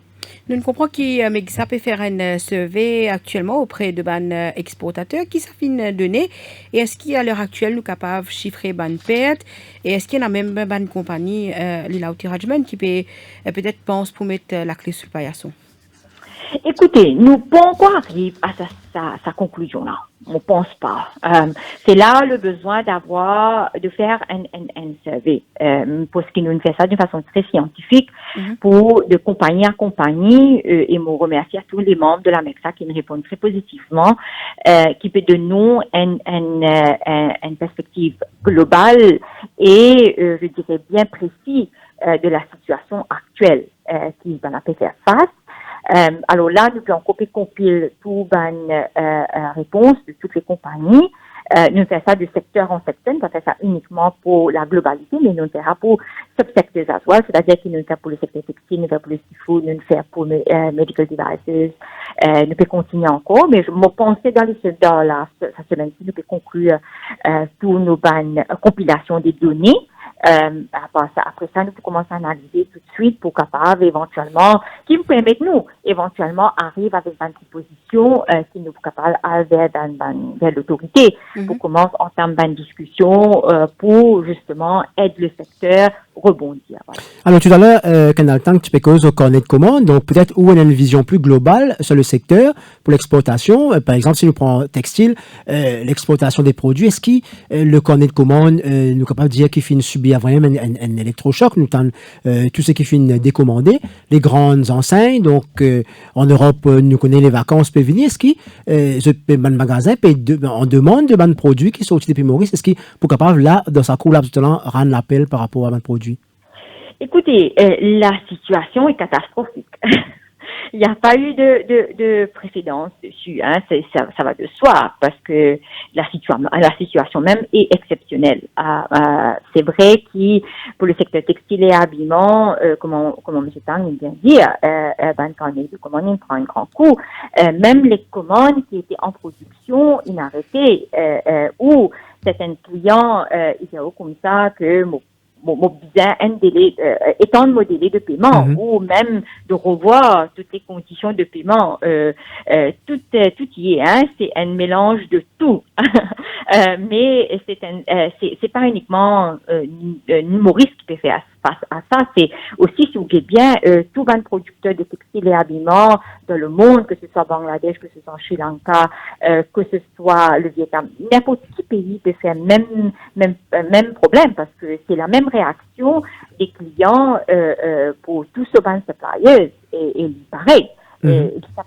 Nous comprenons que MEXA peut faire un survey actuellement auprès de ban exportateurs qui s'affinent donner. Et est-ce qu'à l'heure actuelle, nous sommes capables de chiffrer ban perte? Et est-ce qu'il y a même ban compagnie, Lilauti Rajman, qui peut peut-être pense pour mettre la clé sur le paillasson? Écoutez, nous pas encore arriver à sa conclusion là. On pense pas. C'est là le besoin de faire un survey, parce que nous fait ça d'une façon très scientifique, pour de compagnie à compagnie, et me remercie à tous les membres de la MEXA qui nous répondent très positivement, qui peut de nous une perspective globale et je dirais bien précis de la situation actuelle qui va nous faire face. Alors là, nous pouvons compiler tout réponse de toutes les compagnies. Nous faisons ça de secteur en secteur, nous faisons ça uniquement pour la globalité, mais nous faisons pour subsecteurs as well, c'est-à-dire que nous faisons pour le secteur textile, nous faisons pour le seafood, nous faisons pour medical devices, nous pouvons continuer encore, mais je me pensais dans cette semaine-ci, nous pouvons conclure tous nos compilations des données. Après ça, nous pouvons commencer à analyser tout de suite pour capable éventuellement, qui nous permettent nous, éventuellement, arriver avec une proposition qui nous capable vers l'autorité pour commencer en termes de discussion pour justement aider le secteur rebondir. Voilà. Alors tout à l'heure, Canal Tank, tu peux causer au cornet de commande, donc peut-être où on a une vision plus globale sur le secteur pour l'exportation. Par exemple, si nous prenons textile, l'exportation des produits, est-ce que le cornet de commande nous est capable de dire qu'il finit subir vraiment un électrochoc, nous tout ce qui finit décommandé, les grandes enseignes, donc en Europe, nous connaissons les vacances peuvent venir, est-ce que le magasin en demande de ban produits qui sont sortis depuis Maurice, est-ce qu'il pour capable là, dans sa cour là, rendre l'appel par rapport à ban produits? Écoutez, la situation est catastrophique. Il n'y a pas eu de précédence dessus, hein. Ça va de soi, parce que la situation même est exceptionnelle. C'est vrai que pour le secteur textile et habillement, comment M. Tang vient de dire, quand les commandes prend un grand coup, même les commandes qui étaient en production inarrêtées, ou certains clients, ils disent comme ça que besoin un délai, étendre mon délai de paiement ou même de revoir toutes les conditions de paiement. Tout y est, hein, c'est un mélange de tout. Mais c'est pas uniquement humoriste qui peut faire face à ça, c'est aussi, si vous voulez bien, tout un producteur de textiles et habillements dans le monde, que ce soit Bangladesh, que ce soit Sri Lanka, que ce soit le Vietnam, n'importe qui pays peut faire même problème, parce que c'est la même réaction des clients pour tous ces banques suppliers et pareil. Ça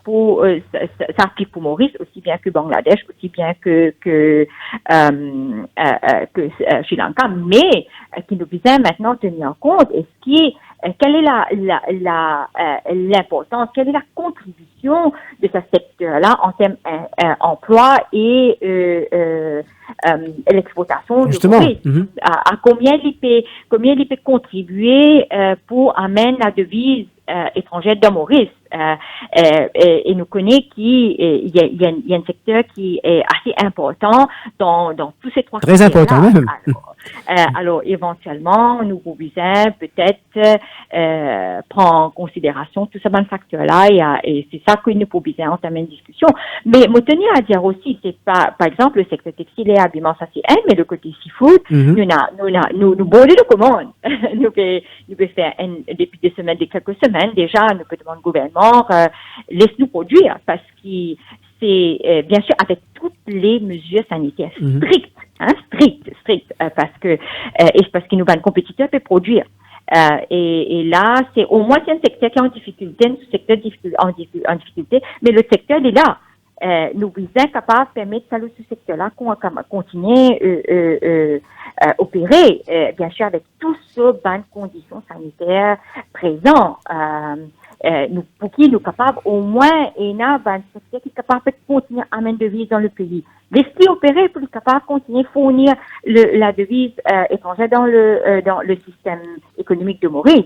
applique pour Maurice aussi bien que Bangladesh, aussi bien que Sri Lanka, mais qui nous besoin maintenant tenir en compte quelle est l'importance, quelle est la contribution de ce secteur-là en termes emploi et l'exportation de Maurice. À combien il peut contribuer pour amener la devise étrangère de Maurice. Et nous connaissons qu'il y a un secteur qui est assez important dans tous ces trois secteurs. Très important même. Alors, éventuellement, nous pouvons peut-être prendre en considération tous ces facteurs-là et c'est ça que nous pouvons entamer une discussion. Mais me tenir à dire aussi, c'est pas, par exemple, le secteur textile et habillement, ça c'est mais le côté seafood, nous bordons de commandes. nous pouvons faire depuis quelques semaines déjà, nous pouvons demander au gouvernement, laisse-nous produire, parce que c'est bien sûr avec toutes les mesures sanitaires strictes, parce que nos compétiteurs peuvent produire. Et là, c'est au moins un secteur qui est en difficulté, un secteur en difficulté, mais le secteur est là. Nous sommes capables de permettre à ce secteur-là qu'on continue opérer, bien sûr avec toutes ces bonnes conditions sanitaires présentes. Pour qui nous capables au moins et un secteur qui est capable de continuer à amener devise dans le pays. Laissez opérer pour être capable de continuer à fournir la devise étrangère dans le système économique de Maurice.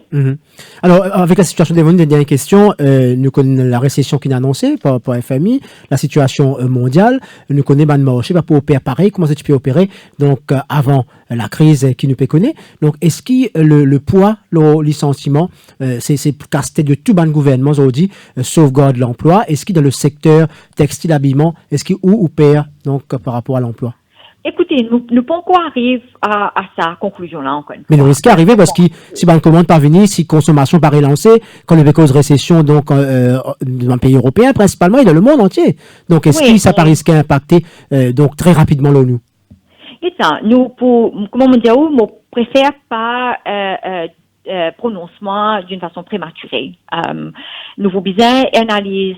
Alors, avec la situation des ventes, dernière question, nous connaissons la récession qui est annoncée par FMI, la situation mondiale, nous connaissons le marché pour opérer pareil, comment tu peux opérer donc avant la crise qui nous peut connaître. Donc, est-ce que le poids, le licenciement, c'est casse-tête de tout le gouvernement aujourd'hui, sauvegarde l'emploi, est-ce que dans le secteur textile habillement, est-ce qu'il ou perd donc par rapport à l'emploi? Écoutez, nous ne pouvons pas arriver à sa conclusion-là encore une fois. Mais le risque est arrivé parce que si une commande pas venir, si consommation pas relancée, quand il y avait cause récession donc dans un pays européen principalement et dans le monde entier. Donc est-ce que ça pas risqué d'impacter donc très rapidement l'ONU? Et ça, nous comment dire, nous préfère pas prononcement d'une façon prématurée. Nous vous besoin analyser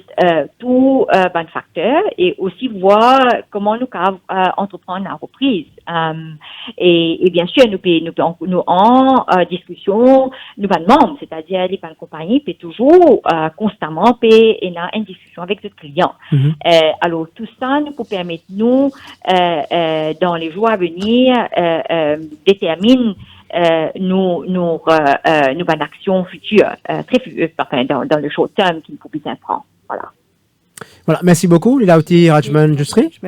tous les facteurs et aussi voir comment nous entreprendre la reprise. Et bien sûr, nous en discussion, nous membres, c'est-à-dire les compagnies, peut toujours constamment une discussion avec notre client. Alors tout ça nous peut permettre nous dans les jours à venir déterminer nos actions futures, dans le short terme qu'il faut bien prendre. Voilà, merci beaucoup, Lilauti Rajman-Justri.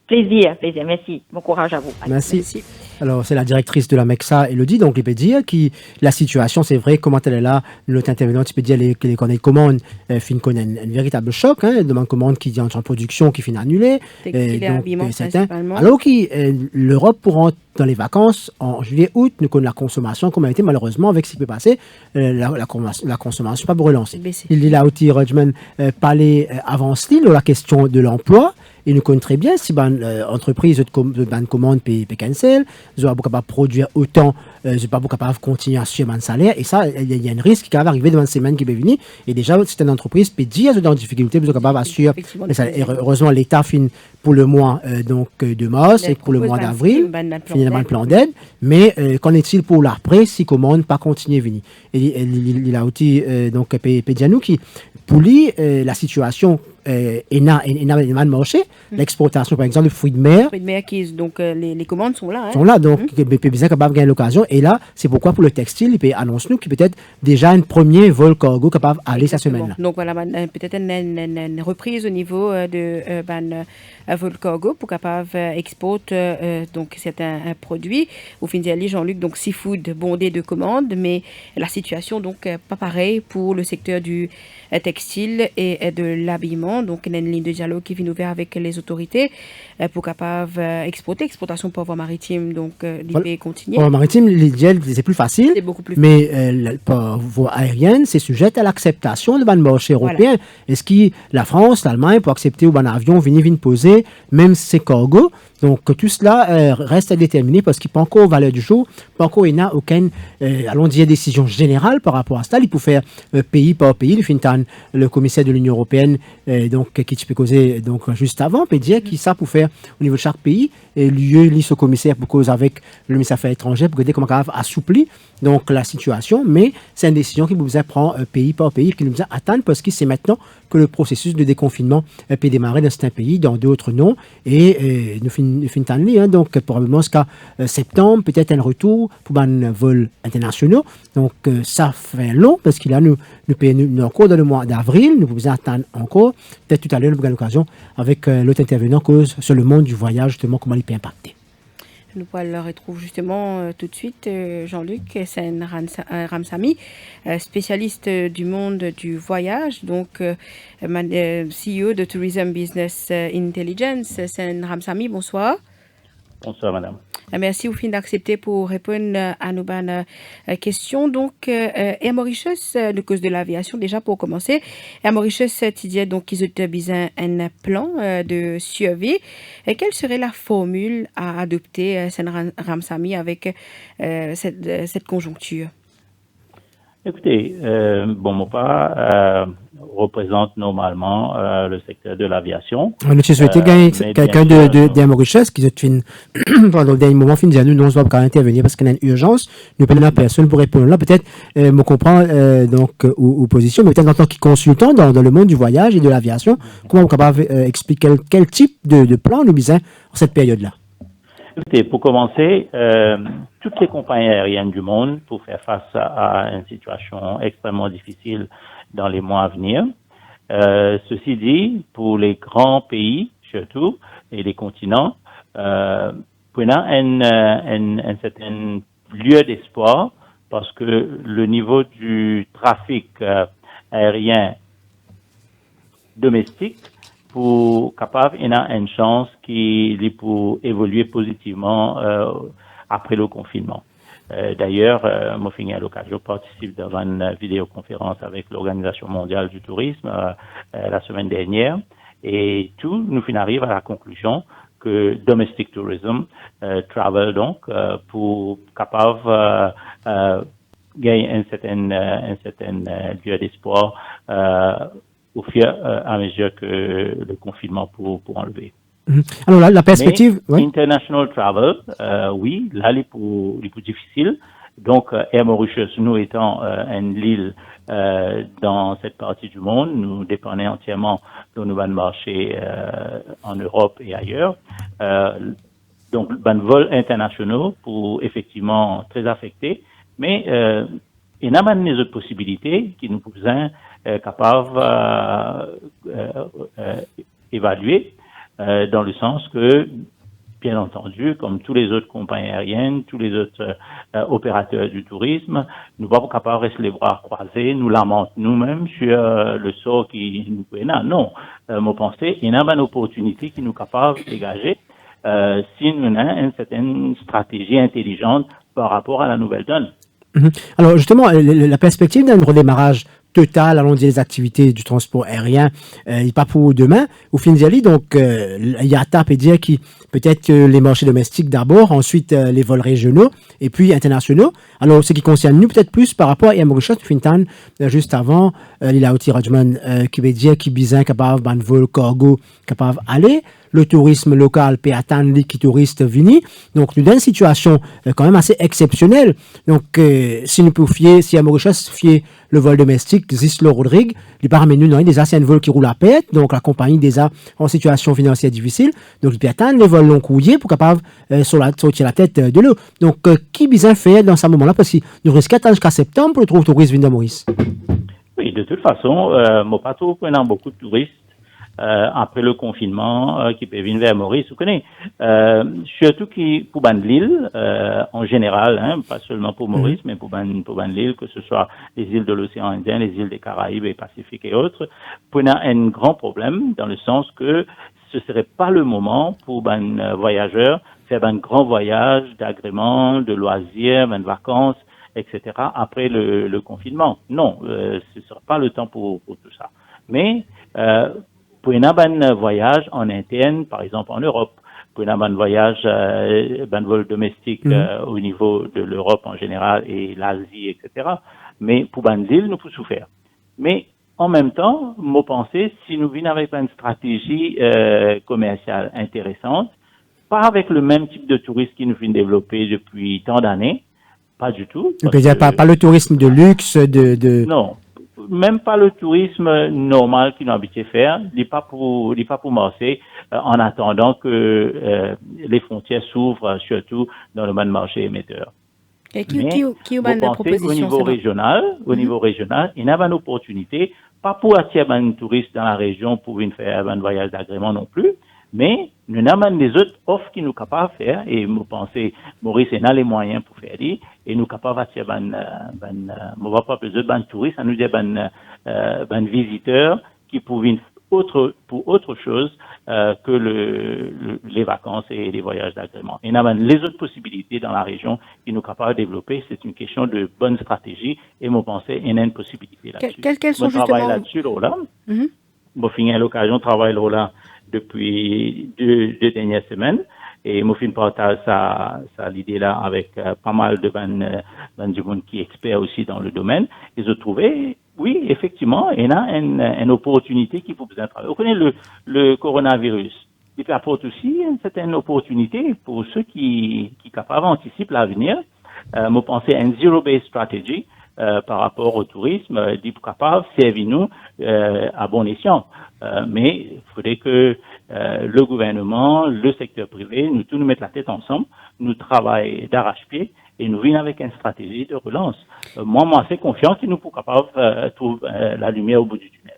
Plaisir, merci. Bon courage à vous. Merci. Alors, c'est la directrice de la MEXA, Elodie, donc il peut dire que la situation, c'est vrai, comment elle est là, notre intervenant, il peut dire que les commandes fin connaissent un véritable choc, demande commande qui est en production, qui finit annulée. Alors que l'Europe pourra dans les vacances, en juillet-août, nous connaissons la consommation, comme a été malheureusement avec ce qui peut passer, la consommation pas pour relancer. Il a aussi Rajman parlé avant style la question de l'emploi. Et nous connaissons très bien si une entreprise de commande peut cancel, ils ne sont pas capables de produire autant, ils ne sont pas capables de continuer à suivre un salaire. Et ça, il y a un risque qui va arriver dans une semaine qui peut venir. Et déjà, c'est une entreprise qui peut dire qu'ils sont en difficulté, ils sont capables d'assurer. Heureusement, l'État finit pour le mois de mars et pour le mois d'avril, finalement le plan d'aide. Mais qu'en est-il pour l'après si commande pas continuer à venir? Et il a aussi Pédianou qui, pour lui, la situation énormément de marché. L'exportation, par exemple, de fruits de mer. Fruits de mer, donc les commandes sont là. Sont là, donc BP est capable de gagner l'occasion. Et là, c'est pourquoi pour le textile, il annonce nous qu'il peut-être déjà un premier vol cargo capable d'aller cette semaine-là. Donc voilà, peut-être une reprise au niveau de vol cargo pour capable exporter donc certains produits. Au final, Jean-Luc, donc seafood bondé de commandes, mais la situation donc pas pareil pour le secteur du textile et de l'habillement. Donc, il y a une ligne de dialogue qui vient ouverte avec les autorités pour capable exportation par voie maritime. Donc, l'idée continue. Par voie maritime, l'idéal, c'est plus facile. C'est beaucoup plus facile. Mais par voie aérienne, c'est sujet à l'acceptation de marché européen. Voilà. Est-ce que la France, l'Allemagne, pour accepter où un avion vient poser, même ses cargos? Donc, tout cela reste à déterminer parce qu'il n'y a pas encore valeur du jour, pas encore il n'y a aucune, allons dire, décision générale par rapport à ça. Il peut faire pays par pays. Le commissaire de l'Union européenne, donc, qui peut causer donc, juste avant, peut dire qui ça pour faire au niveau de chaque pays. Et l'UE, ce commissaire pour cause avec le ministère des Affaires étrangères pour dire comment on va assouplir donc, la situation. Mais c'est une décision qui nous prend pays par pays, qui nous attendre parce que c'est maintenant que le processus de déconfinement peut démarrer dans certains pays, dans d'autres non. Et nous finissons donc probablement jusqu'à septembre, peut-être un retour pour un vol internationaux. Donc ça fait long parce qu'il a nous encore dans le mois d'avril, nous pouvons attendre encore. Peut-être tout à l'heure, nous avons l'occasion avec l'autre intervenant cause sur le monde du voyage, justement, comment il peut impacter. Nous le retrouve justement tout de suite, Jean-Luc Sen Ramsamy, spécialiste du monde du voyage, donc CEO de Tourism Business Intelligence. Sen Ramsamy, bonsoir. Bonsoir, madame. Merci au fin d'accepter pour répondre à nos questions. Donc, Air Mauritius, de cause de l'aviation, déjà pour commencer, Air Mauritius, dit donc qu'ils ont besoin d'un plan de survie. Quelle serait la formule à adopter, Sen Ramsamy, avec cette conjoncture? Écoutez, mon papa représente normalement le secteur de l'aviation. On a souhaité quelqu'un d'Air Mauritius qui se fait pendant le dernier moment, fin de nous, on ne va pas intervenir parce qu'il y a une urgence. Nous prenons la personne pour répondre là. Peut-être me comprendre donc aux positions, mais peut-être en tant que consultant dans le monde du voyage et de l'aviation, comment on est capable d'expliquer quel type de plan nous besoin en cette période-là? Écoutez, pour commencer, toutes les compagnies aériennes du monde, pour faire face à une situation extrêmement difficile dans les mois à venir. Ceci dit, pour les grands pays, surtout, et les continents, prenons un certain lieu d'espoir parce que le niveau du trafic aérien domestique pour capable il a une chance qui pour évoluer positivement après le confinement. D'ailleurs, moi fini à l'occasion, je participe dans une vidéoconférence avec l'Organisation mondiale du tourisme la semaine dernière, et tout nous arrive à la conclusion que domestic tourism, travel donc, pour capable gagner un certain lieu d'espoir au fur et à mesure que le confinement pour enlever. Alors là, la perspective... Mais, international travel, oui, là, il est plus difficile. Donc, Air Mauritius, nous étant une île dans cette partie du monde, nous dépendons entièrement de nos marchés en Europe et ailleurs. Donc, les vols internationaux pour effectivement très affectés. Mais il y a des autres possibilités qui nous poussent capables d'évaluer. Dans le sens que, bien entendu, comme tous les autres compagnies aériennes, tous les autres opérateurs du tourisme, nous ne sommes pas capables de rester les bras croisés, nous lamentons nous-mêmes sur le sort qui nous peut. Non, moi pensée, il y a une opportunité qui nous est capable de dégager si nous avons une certaine stratégie intelligente par rapport à la nouvelle donne. Alors justement, la perspective d'un redémarrage total, allons dire, les activités du transport aérien, il n'est pas pour demain. Au fin de donc, il y a tape et dire qui peut-être les marchés domestiques d'abord, ensuite les vols régionaux et puis internationaux. Alors, ce qui concerne nous, peut-être plus par rapport à Air Mauritius, Fintan, juste avant, il a aussi Rajman qui veut dire qui bizarre capable d'un vol cargo capable aller. Le tourisme local peut attendre les touristes venus. Donc, nous dans une situation quand même assez exceptionnelle. Donc, si nous pouvons fier, si Air Mauritius fier le vol domestique, Zislo Rodrigue, il parmi nous, déjà, c'est un vol qui roule à perte. Donc, la compagnie déjà en situation financière difficile. Donc, il peut attendre les vols long courriers pour capable sortir la tête de l'eau. Donc, qui bizarre fait dans ce moment-là? Parce que nous risquons d'attendre jusqu'à septembre pour le trouver touristes venus de Maurice. Oui, de toute façon, moi, pas trop prenant beaucoup de touristes. Après le confinement qui peut venir vers Maurice, vous connaissez, surtout qui pour l'île en général, pas seulement pour Maurice, mais pour l'île, que ce soit les îles de l'océan Indien, les îles des Caraïbes et Pacifique et autres, pour un grand problème dans le sens que ce serait pas le moment pour un voyageur faire un grand voyage d'agrément, de loisirs, de vacances, etc. après le confinement. Non, ce sera pas le temps pour tout ça. Mais pour un voyage en interne, par exemple en Europe, pour un voyage, un vol domestique au niveau de l'Europe en général et l'Asie, etc. Mais pour une île, nous pouvons souffrir. Mais en même temps, moi pensais, si nous venons avec une stratégie commerciale intéressante, pas avec le même type de tourisme qui nous vient développer depuis tant d'années, pas du tout. Pas le tourisme de luxe, Non. Même pas le tourisme normal qu'ils ont habitué faire, il n'est pas pour Marseille, en attendant que les frontières s'ouvrent, surtout dans le marché émetteur. Et qui a une proposition au niveau régional, il y a une opportunité, pas pour attirer un touriste dans la région pour venir faire un voyage d'agrément non plus, mais nous avons des autres offres qui nous sont capables de faire, et vous pensez, Maurice a les moyens pour faire ça, et nous sommes capables d'attirer on va pas besoin d'un touriste, à nous dire un visiteur qui pour autre chose que les vacances et les voyages d'agrément. Et nous avons les autres possibilités dans la région qui nous sont capables de développer. C'est une question de bonne stratégie, et moi pensais, il y a une possibilité là-dessus. Quelles sont justement... travaille là-dessus, là. Moi, fini à l'occasion de travailler là depuis deux dernières semaines, et moi, fin partage ça l'idée là avec pas mal de du monde qui est expert aussi dans le domaine. Ils ont trouvé, oui, effectivement, il y a une opportunité qu'il faut besoin de travailler. Vous connaissez le coronavirus. Il apporte aussi une certaine opportunité pour ceux qui capables d'anticiper l'avenir. Moi, pensais à une zero-based strategy par rapport au tourisme, capable de servir nous à bon escient. Mais il faudrait que le gouvernement, le secteur privé, nous tous nous mettre la tête ensemble, nous travaillons d'arrache-pied et nous venons avec une stratégie de relance. Moi, assez confiant que nous sommes capables de trouver la lumière au bout du tunnel.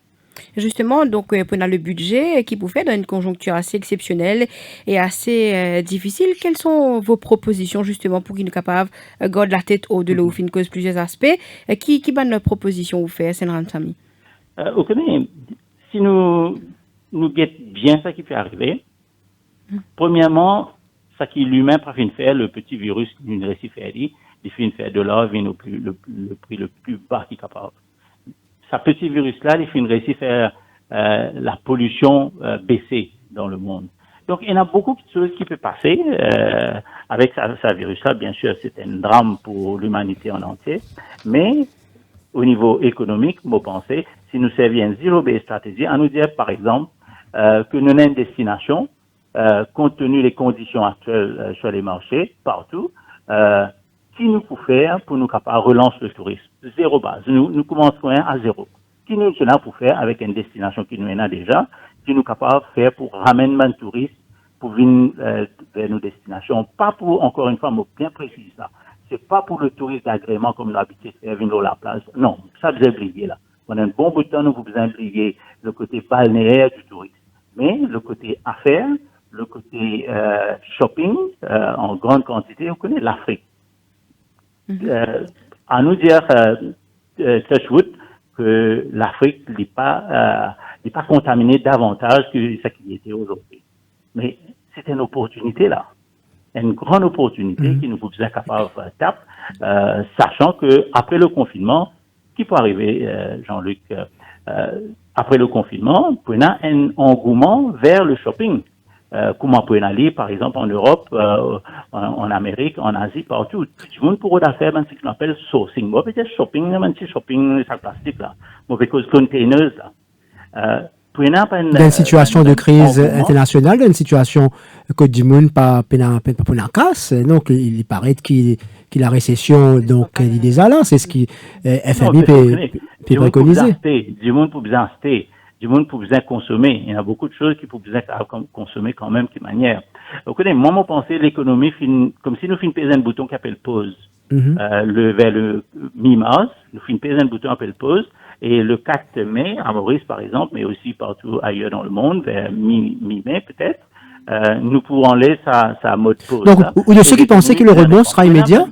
Justement, donc, pour le budget qui vous fait dans une conjoncture assez exceptionnelle et assez difficile, quelles sont vos propositions justement pour qu'ils nous capables de garder la tête haute de l'eau, fin cause plusieurs aspects? Qui bonne proposition vous fait, c'est notre famille? Si nous nous guette bien ça qui fait arriver. Premièrement, ça qui l'humain peut faire, le petit virus d'une réciférie, il fait faire de l'or, vient au le prix le plus bas qu'il est capable. Ce petit virus-là, il fait une réciférie, la pollution baisser dans le monde. Donc, il y a beaucoup de choses qui peuvent passer avec ce virus-là. Bien sûr, c'est un drame pour l'humanité en entier. Mais, au niveau économique, moi, pensez, si nous servions une zero-based stratégie, à nous dire, par exemple, que nous avons une destination, compte tenu des conditions actuelles sur les marchés, partout, qui nous peut faire pour nous capables de relancer le tourisme? Zéro base. Nous commençons à zéro. Qui nous sommes pour faire avec une destination qui nous en a déjà, qui nous capables de faire pour ramener un touriste pour venir vers nos destinations. Pas pour, encore une fois, moi, bien précise ça. C'est pas pour le tourisme d'agrément comme l'habitude de faire venir la place. Non, ça vous oublié là. On a un bon bout de temps, nous vous oubliez le côté balnéaire du tourisme. Mais le côté affaires, le côté shopping en grande quantité, on connaît l'Afrique. À nous dire, Touchwood, que l'Afrique n'est pas contaminée davantage que ce qui était aujourd'hui. Mais c'est une opportunité là, une grande opportunité qui nous faisait capable de taper, sachant que après le confinement, qui peut arriver, Jean-Luc, après le confinement, on a un engouement vers le shopping. Comment on peut aller, par exemple, en Europe, en Amérique, en Asie, partout. Tout le monde pourrait faire ce qu'on appelle sourcing. Moi, peut-être shopping, même si shopping, ça plastique, là. Moi, parce containers, là. Dans une situation de crise internationale, dans une situation que du monde pas pour la casse, donc il paraît qu'il la récession, donc il est déjà là, c'est ce qui FMI peut préconiser. Du monde pour bien acheter. Du monde pour bien consommer. Il y a beaucoup de choses qui pour bien consommer quand même, de manière. Vous connaissez, moi, je pensais l'économie, comme si nous finissons peser un bouton qui appelle pause. Vers le mi-mars, nous finissons peser un bouton qui appelle pause. Et le 4 mai, à Maurice, par exemple, mais aussi partout ailleurs dans le monde, vers mi-mai peut-être, nous pourrons laisser sa mode pause. Donc, ou de ceux qui pensaient que le rebond sera immédiat?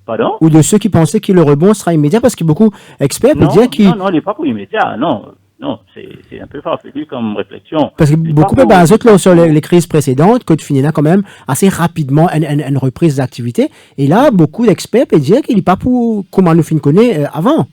Pardon? Ou de ceux qui pensaient que le rebond sera immédiat, parce que beaucoup d'experts peuvent dire qu'il... Non, il n'est pas pour immédiat, non. Non, c'est un peu farfelu comme réflexion. Parce que beaucoup peuvent baser sur les crises précédentes, que tu finis là quand même assez rapidement une reprise d'activité. Et là, beaucoup d'experts peuvent dire qu'il n'est pas pour comment nous fin connaît avant.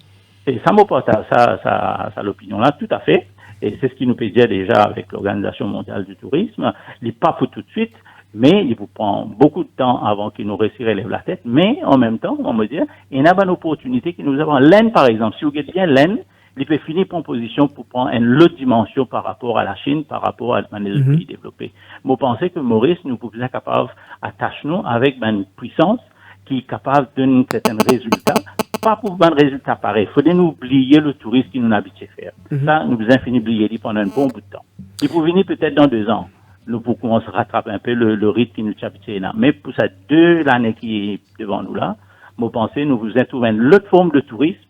Et ça m'opporte ça l'opinion là, tout à fait. Et c'est ce qui nous peut dire déjà avec l'Organisation mondiale du tourisme. Il n'est pas pour tout de suite, mais il vous prend beaucoup de temps avant qu'il nous relève la tête. Mais en même temps, on me dit, il y a une opportunité que nous avons. L'Inde, par exemple, si vous regardez bien l'Inde, il peut finir en position pour prendre une autre dimension par rapport à la Chine, par rapport à les pays développés. Moi, je pense que Maurice, nous pouvons être capables d'attacher nous avec une puissance qui est capable de donner certains résultats. Pas pour un résultat pareil. Il faut nous oublier le tourisme qui nous habitué à faire. Ça, nous avons fini d'oublier pendant un bon bout de temps. Il faut venir peut-être dans 2 ans. Nous pouvons se rattraper un peu le rythme qui nous a habitué là. Mais pour ces 2 années qui est devant nous là, moi, je pense que nous vous avons trouvé une autre forme de tourisme.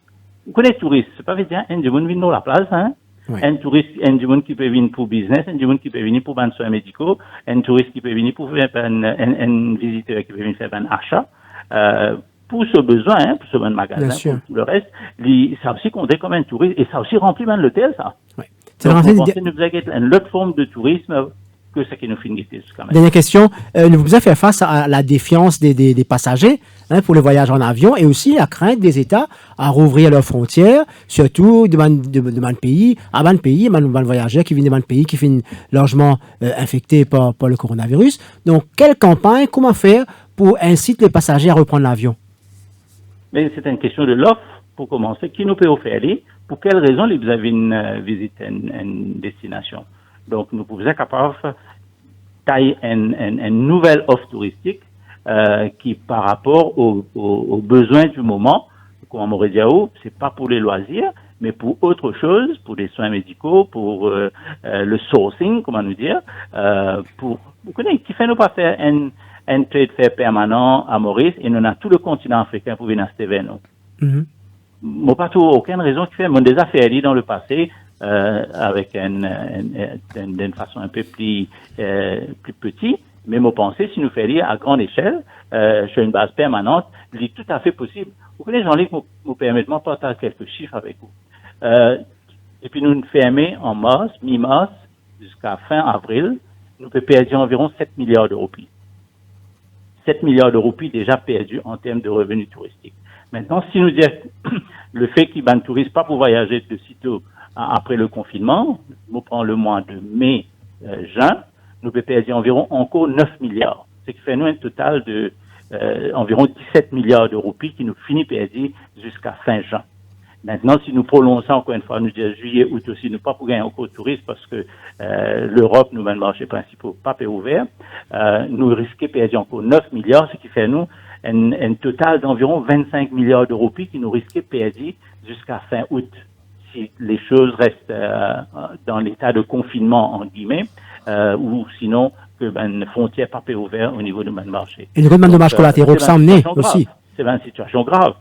Vous connaissez le tourisme, c'est pas dire un du monde vient dans la place, hein? Oui. Un touriste, un du monde qui peut venir pour business, un du monde qui peut venir pour des soins médicaux, un touriste qui peut venir pour faire un visiteur qui peut venir faire un achat, pour ce besoin, hein, pour ce bon magasin, pour tout le reste, ça aussi compté comme un touriste, et ça aussi remplit même l'hôtel, ça. Oui. Donc, on pense que nous avons une autre forme de tourisme que ce qui nous finit quand même. Dernière question, nous vous avez fait face à la défiance des passagers pour le voyage en avion et aussi la crainte des États à rouvrir leurs frontières, surtout de mon pays, à mon pays, de voyageurs qui viennent de mon pays, qui viennent largement infectés par le coronavirus. Donc, quelle campagne, comment faire pour inciter les passagers à reprendre l'avion? Mais c'est une question de l'offre, pour commencer. Qui nous peut offrir? Pour quelles raisons vous avez une visite à une destination? Donc, nous pouvons être capables de tailler une nouvelle offre touristique qui, par rapport aux besoins du moment, comme on m'aurait dit, c'est pas pour les loisirs, mais pour autre chose, pour des soins médicaux, pour le sourcing, comment nous dire, vous connaissez, qui fait nous pas faire un trade fair permanent à Maurice et nous avons tout le continent africain pour venir à cet événement. Moi, pas aucune raison qui fait, mon des affaires dans le passé, avec d'une façon un peu plus petite, mais mon pensée, si nous faisons à grande échelle, sur une base permanente, il est tout à fait possible. Vous connaissez, Jean-Luc, vous permettez de partager quelques chiffres avec vous. Et puis nous fermons en mars, mi-mars jusqu'à fin avril, nous pouvons perdre environ 7 milliards de roupies. 7 milliards de roupies déjà perdus en termes de revenus touristiques. Maintenant, si nous disons le fait qu'il y ait un touriste pas pour voyager de sitôt après le confinement, nous prenons le mois de mai, juin, nous pouvons perdre environ encore 9 milliards. Ce qui fait nous un total de environ 17 milliards de roupies qui nous finit perdus jusqu'à fin juin. Maintenant, si nous prolongeons ça encore une fois, nous disons juillet, août aussi, nous pas pour gagner encore de touristes parce que l'Europe, nous, le marché principal, pas ouvert, nous risquons de perdre encore 9 milliards, ce qui fait nous un total d'environ 25 milliards de roupies qui nous risquent de perdre jusqu'à fin août. Si les choses restent dans l'état de confinement, en guillemets, ou sinon que les frontières pas ouvertes au niveau de notre marché. Et le gros dommages collatéraux que ça emmené aussi. C'est une situation grave.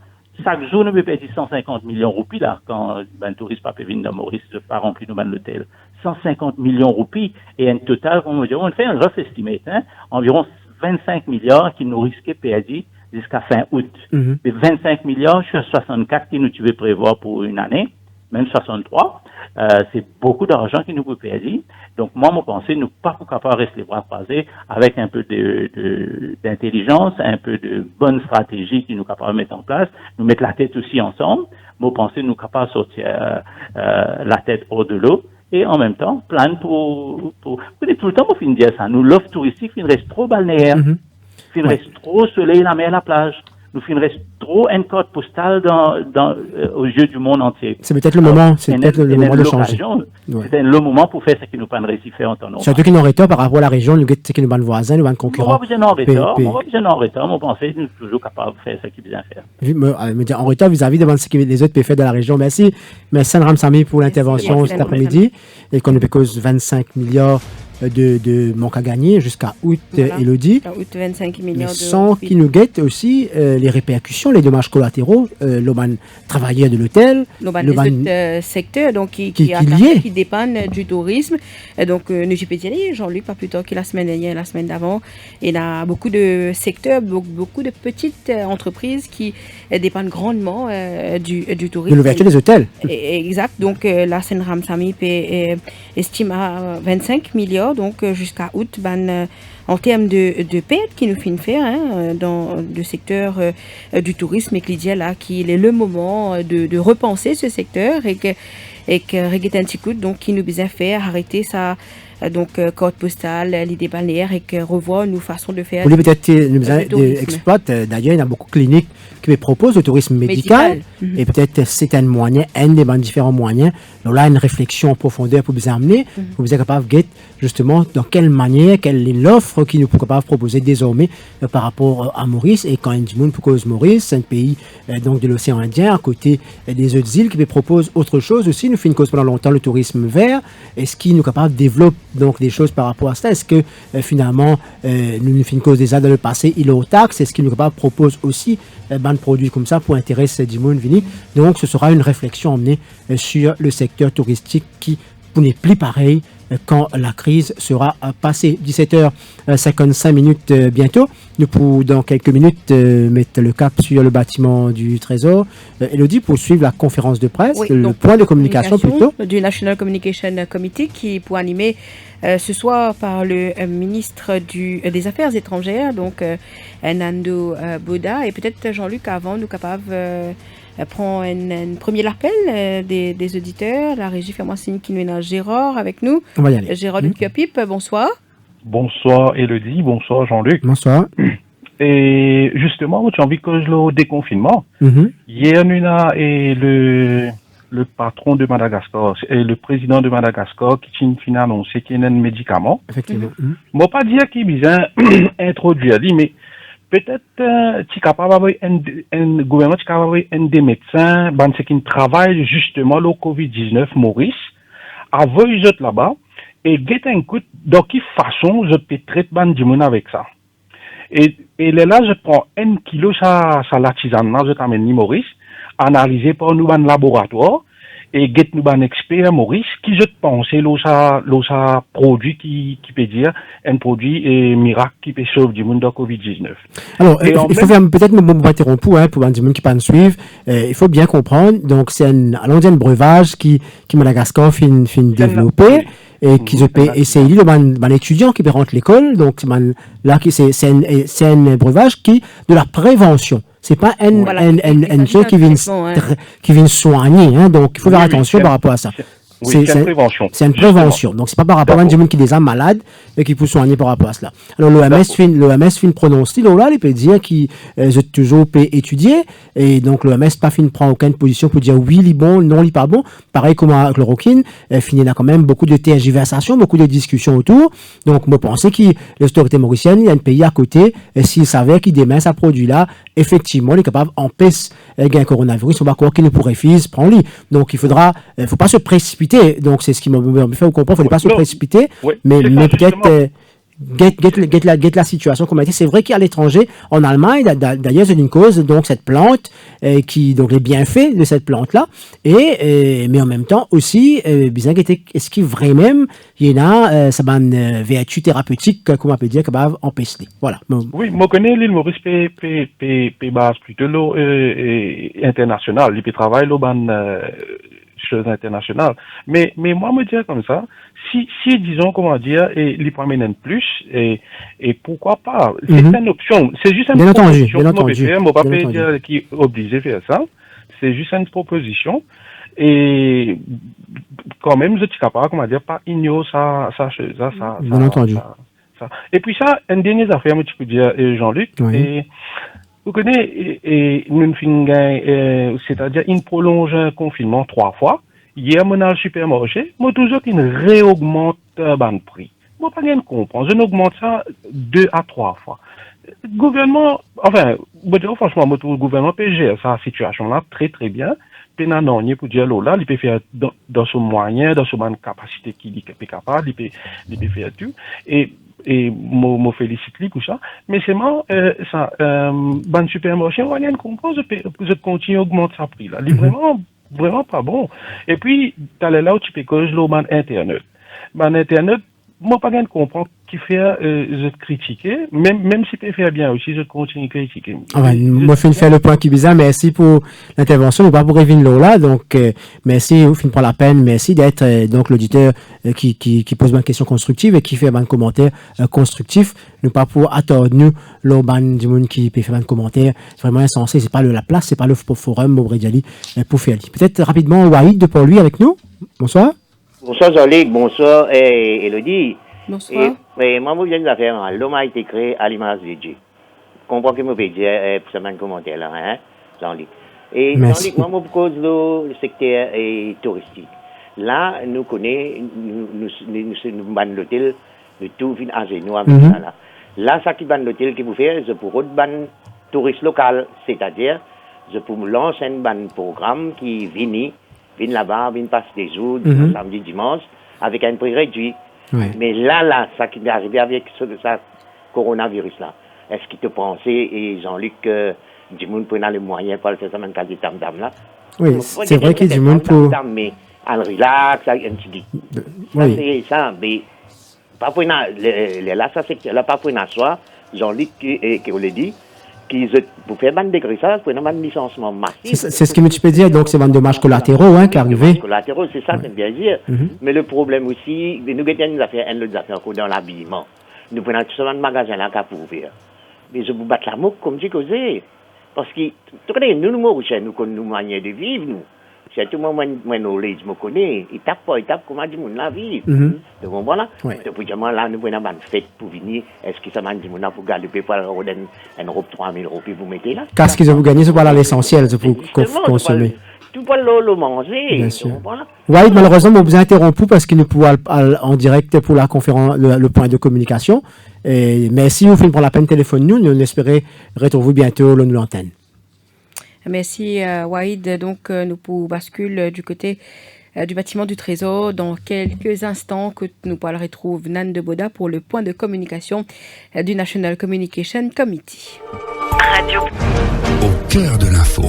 Chaque jour, nous perdons 150 millions de roupies, là, quand un touriste pas venir dans Maurice, pas rempli de l'hôtel. 150 millions de roupies, et un total, on fait un rough estimate, environ 25 milliards qui nous risquaient de perdre jusqu'à fin août. Et 25 milliards sur 64 qui nous tuaient prévoir pour une année, même 63, c'est beaucoup d'argent qui nous peut perdre. Donc, moi, mon pensée, nous pas capables de rester les bras croisés avec un peu d'intelligence, un peu de bonne stratégie qui nous capables de mettre en place, nous mettre la tête aussi ensemble. Mon pensée, nous capables de sortir la tête hors de l'eau et en même temps, plan pour tout le temps, pour finir dire ça. Nous, l'offre touristique, il reste trop balnéaire. Il reste trop soleil, la mer, la plage. Nous reste trop une carte postale aux yeux du monde entier. C'est peut-être le moment, de changer. C'est le moment pour faire ce que nous pas réussi faire en temps normal. Surtout qu'il nous retard par rapport à la région, nous ce que nous avons voisins, nous avons concurrents. On va besoin en retard, mon pensée, nous sommes toujours capables de faire ce qu'il bien faire. En retard vis-à-vis de ce que les autres peuvent faire dans la région. Merci. Merci Ramsamy pour l'intervention cet après-midi. Et qu'on nous cause 25 milliards de manque à gagner jusqu'à août, Elodie. Août, 25 milliards de sans qui nous guette aussi les répercussions, les dommages collatéraux, le travailleurs de l'hôtel, le secteur donc qui dépendent du tourisme. Et donc nous j'ai pédalé Jean-Luc pas plus tard que la semaine dernière, la semaine d'avant. Il y a beaucoup de secteurs, beaucoup de petites entreprises qui dépendent grandement du tourisme. De l'ouverture des hôtels. Exact. Donc la Ramsamy estime à 25 milliards. Donc jusqu'à août, en termes de pertes qui nous finissent faire dans le secteur du tourisme et que là qu'il est le moment de repenser ce secteur et que Reguetan Ticout donc qui nous besoin faire arrêter ça donc code postale, l'idée balnéaire et que revoir nos façons de faire. Vous voulez peut-être exploiter, d'ailleurs il y a beaucoup de cliniques qui proposent le tourisme médical. Et peut-être c'est un moyen, un des différents moyens. Donc là, une réflexion en profondeur pour vous amener, pour vous être capable de justement dans quelle manière, quelle est l'offre qui nous est capable de proposer désormais par rapport à Maurice. Et quand on dit pour cause Maurice, c'est un pays donc de l'océan Indien, à côté des autres îles qui proposent autre chose aussi. Nous fait une cause pendant longtemps le tourisme vert. Est-ce qu'il nous est capable de développer donc des choses par rapport à ça? Est-ce que finalement nous fait une cause déjà dans le passé, il est aux taxes? Est-ce qu'il nous est capable de proposer aussi de produits comme ça pour intéresser du monde vini? Donc ce sera une réflexion emmenée sur le secteur touristique qui n'est plus pareil quand la crise sera passée. 17h55 bientôt. Nous pourrons dans quelques minutes mettre le cap sur le bâtiment du Trésor. Elodie, pour suivre la conférence de presse, le point de communication plutôt. Du National Communication Committee qui pour animer ce soir par le ministre des Affaires étrangères, donc Nando Boda. Et peut-être Jean-Luc, avant, nous capables prend un premier appel des auditeurs. La régie fait moi signe qu'il nous a Gérard avec nous. On va y aller. Gérard de Cuapip, bonsoir. Bonsoir Elodie, bonsoir Jean-Luc. Bonsoir. Et justement, j'ai envie que le déconfinement. Hier, nous avons le patron de Madagascar et le président de Madagascar qui a annoncé qu'il y a un médicament. Effectivement. Moi, pas dire qu'il vient introduire, mais peut-être tu es capable d'avoir un gouvernement qui est capable d'avoir un des médecins qui travaillent justement le Covid-19 Maurice, avoir les autres là-bas et get un coup de quelle façon je peux traiter du monde avec ça. Et là, je prends 1 kilo ça l'artisanat, je t'amène Maurice, analysé par nous dans le laboratoire, et get nous ban expert Maurice qui je pense l'osa produit qui peut dire un produit et miracle qui peut sauver du monde de Covid-19. Alors il faut faire peut-être me interrompre hein, pour du monde qui pas nous suivre. Il faut bien comprendre donc c'est un breuvage qui Madagascar fin développé et qui se peut essayer de étudiant qui peut rentrer l'école donc là c'est un breuvage qui de la prévention. C'est pas un jeu qui vient soigner, hein, donc il faut faire attention par rapport à ça. Oui, c'est une prévention. C'est une prévention. Donc, c'est pas par rapport à un monde qui est déjà malade et qui peut soigner par rapport à cela. Alors, l'OMS fin prononce là, il peut dire qu'il toujours peut étudier et donc l'OMS pas fin prend aucune position pour dire oui, il est bon, non, il est pas bon. Pareil comme avec le chloroquine, il y a quand même beaucoup de tergiversations, beaucoup de discussions autour. Donc, moi, pensais que les autorités mauriciennes, il y a un pays à côté, et s'ils savaient qu'il demain, ça produit là, effectivement, il est capable d'empêcher un coronavirus, on va croire qu'il ne pourrait prendre lui. Donc, il faut pas se précipiter. Donc, c'est ce qui m'a fait comprendre. Il ne fallait pas se précipiter, mais peut-être get la situation comme elle était. C'est vrai qu'à l'étranger, en Allemagne, d'ailleurs, c'est une cause, donc, cette plante, donc, les bienfaits de cette plante-là, mais en même temps aussi, est-ce qu'il vraiment, il y a, ça va une vertu thérapeutique, comme on peut dire, capable d'empêcher. Voilà. Oui, moi, je connais l'île Maurice, base plutôt, international. Il peut travailler, choses internationales. Mais moi, me dire comme ça, si disons, comment dire, et les promènent plus, et pourquoi pas? C'est une option. C'est juste une proposition. Bien entendu. Moi, pas dire qui est obligé de faire ça. C'est juste une proposition. Et quand même, je suis capable, comment dire, pas ignorer ça. Bien entendu. Ça. Et puis ça, une dernière affaire, moi, tu peux dire, Jean-Luc, et vous connaissez, c'est-à-dire, il prolonge un confinement 3 fois. Hier, mon al supermarché, moi, toujours, il réaugmente le prix. Moi, pas bien comprendre. Je n'augmente ça 2 à 3 fois. Gouvernement, enfin, franchement, moi, le gouvernement peut gérer sa situation-là très, très bien. Pénan, non, pour dire, là, il peut faire dans son moyen, dans son capacité qu'il est capable, il peut faire tout. Et me félicite lui pour ça, mais c'est moi ban supermarché on rien comprendre je continue à augmenter sa prix là, il est vraiment pas bon. Et puis t'allais là où tu peux cause le ban internet moi pas bien comprendre qui fait je critiquer même si peut faire bien aussi je continue à critiquer. Moi je faire le point qui est bizarre, merci pour l'intervention, ou pas pour Evin là donc merci au fin prend la peine, merci d'être donc l'auditeur qui pose une question constructive et qui fait un commentaire constructif, nous pas pour attendre nous le ban du monde qui peut faire un commentaire, c'est vraiment insensé, c'est pas la place, c'est pas le forum Mobredjali pour faire. Peut-être rapidement Waïd de Port-Louis avec nous. Bonsoir. Bonsoir Jean-Luc, bonsoir Elodie. Bonsoir. Et moi, je viens de faire l'homme a été créé à l'image de Dieu. Je comprends que je peux dire pour ce commentaire là, hein, Jean-Luc. Et Jean-Luc, moi, je cause le secteur touristique. Là, nous connaissons, nous ban l'hôtel, nous tout vient à genoux avec ça là. Là, ça qui ban l'hôtel qui vous fait, c'est pour autre ban touriste local, c'est-à-dire, c'est pour lancer un ban programme qui vient là-bas, vient passer des jours, samedi, dimanche, avec un prix réduit. Oui. Mais là, ça qui est arrivé avec ce coronavirus là, est-ce qu'il te pensait, et Jean-Luc, du monde prenant les moyens pour faire ça, même quand il tam-tam là? Oui, c'est vrai qu'il y a du monde pour. Mais en relax, un petit. Oui. C'est ça, mais pas pour là, ça c'est là, pas pour soi, Jean-Luc, qui vous l'a dit, pour faire un dégrissage, pour un licenciement massif. C'est ce que tu peux dire, donc c'est un dommages collatéraux qui est arrivé. Collatéraux, c'est ça, c'est bien dire. Mais le problème aussi, nous avons une affaire dans l'habillement. Nous prenons tout un magasin là pour ouvrir. Mais je vous batte la mouque comme tu causais. Parce que, nous, nous connaissons manière de vivre, nous. C'est tout le monde, moi, knowledge, me connaît. Étape par étape, comment du monde la vivre. Donc, voilà. Depuis là, nous prenons une fête pour venir. Est-ce que ça m'a dit, pour garder, pour une robe 3 000 euros, puis vous mettez là? Qu'est-ce que vous gagnez, c'est pas l'essentiel, c'est pour consommer. Tout pas le manger. Bien sûr. Voilà. Oui, malheureusement, on vous interrompt parce qu'il nous pouvons en direct pour la conférence, le point de communication. Mais si vous faites pour la peine, téléphone nous espérons retrouver bientôt l'antenne. Merci Waïd. Donc nous pouvons basculer du côté du bâtiment du Trésor dans quelques instants que nous pourrons retrouver Nan de Boda pour le point de communication du National Communication Committee. Radio. Au cœur de l'info.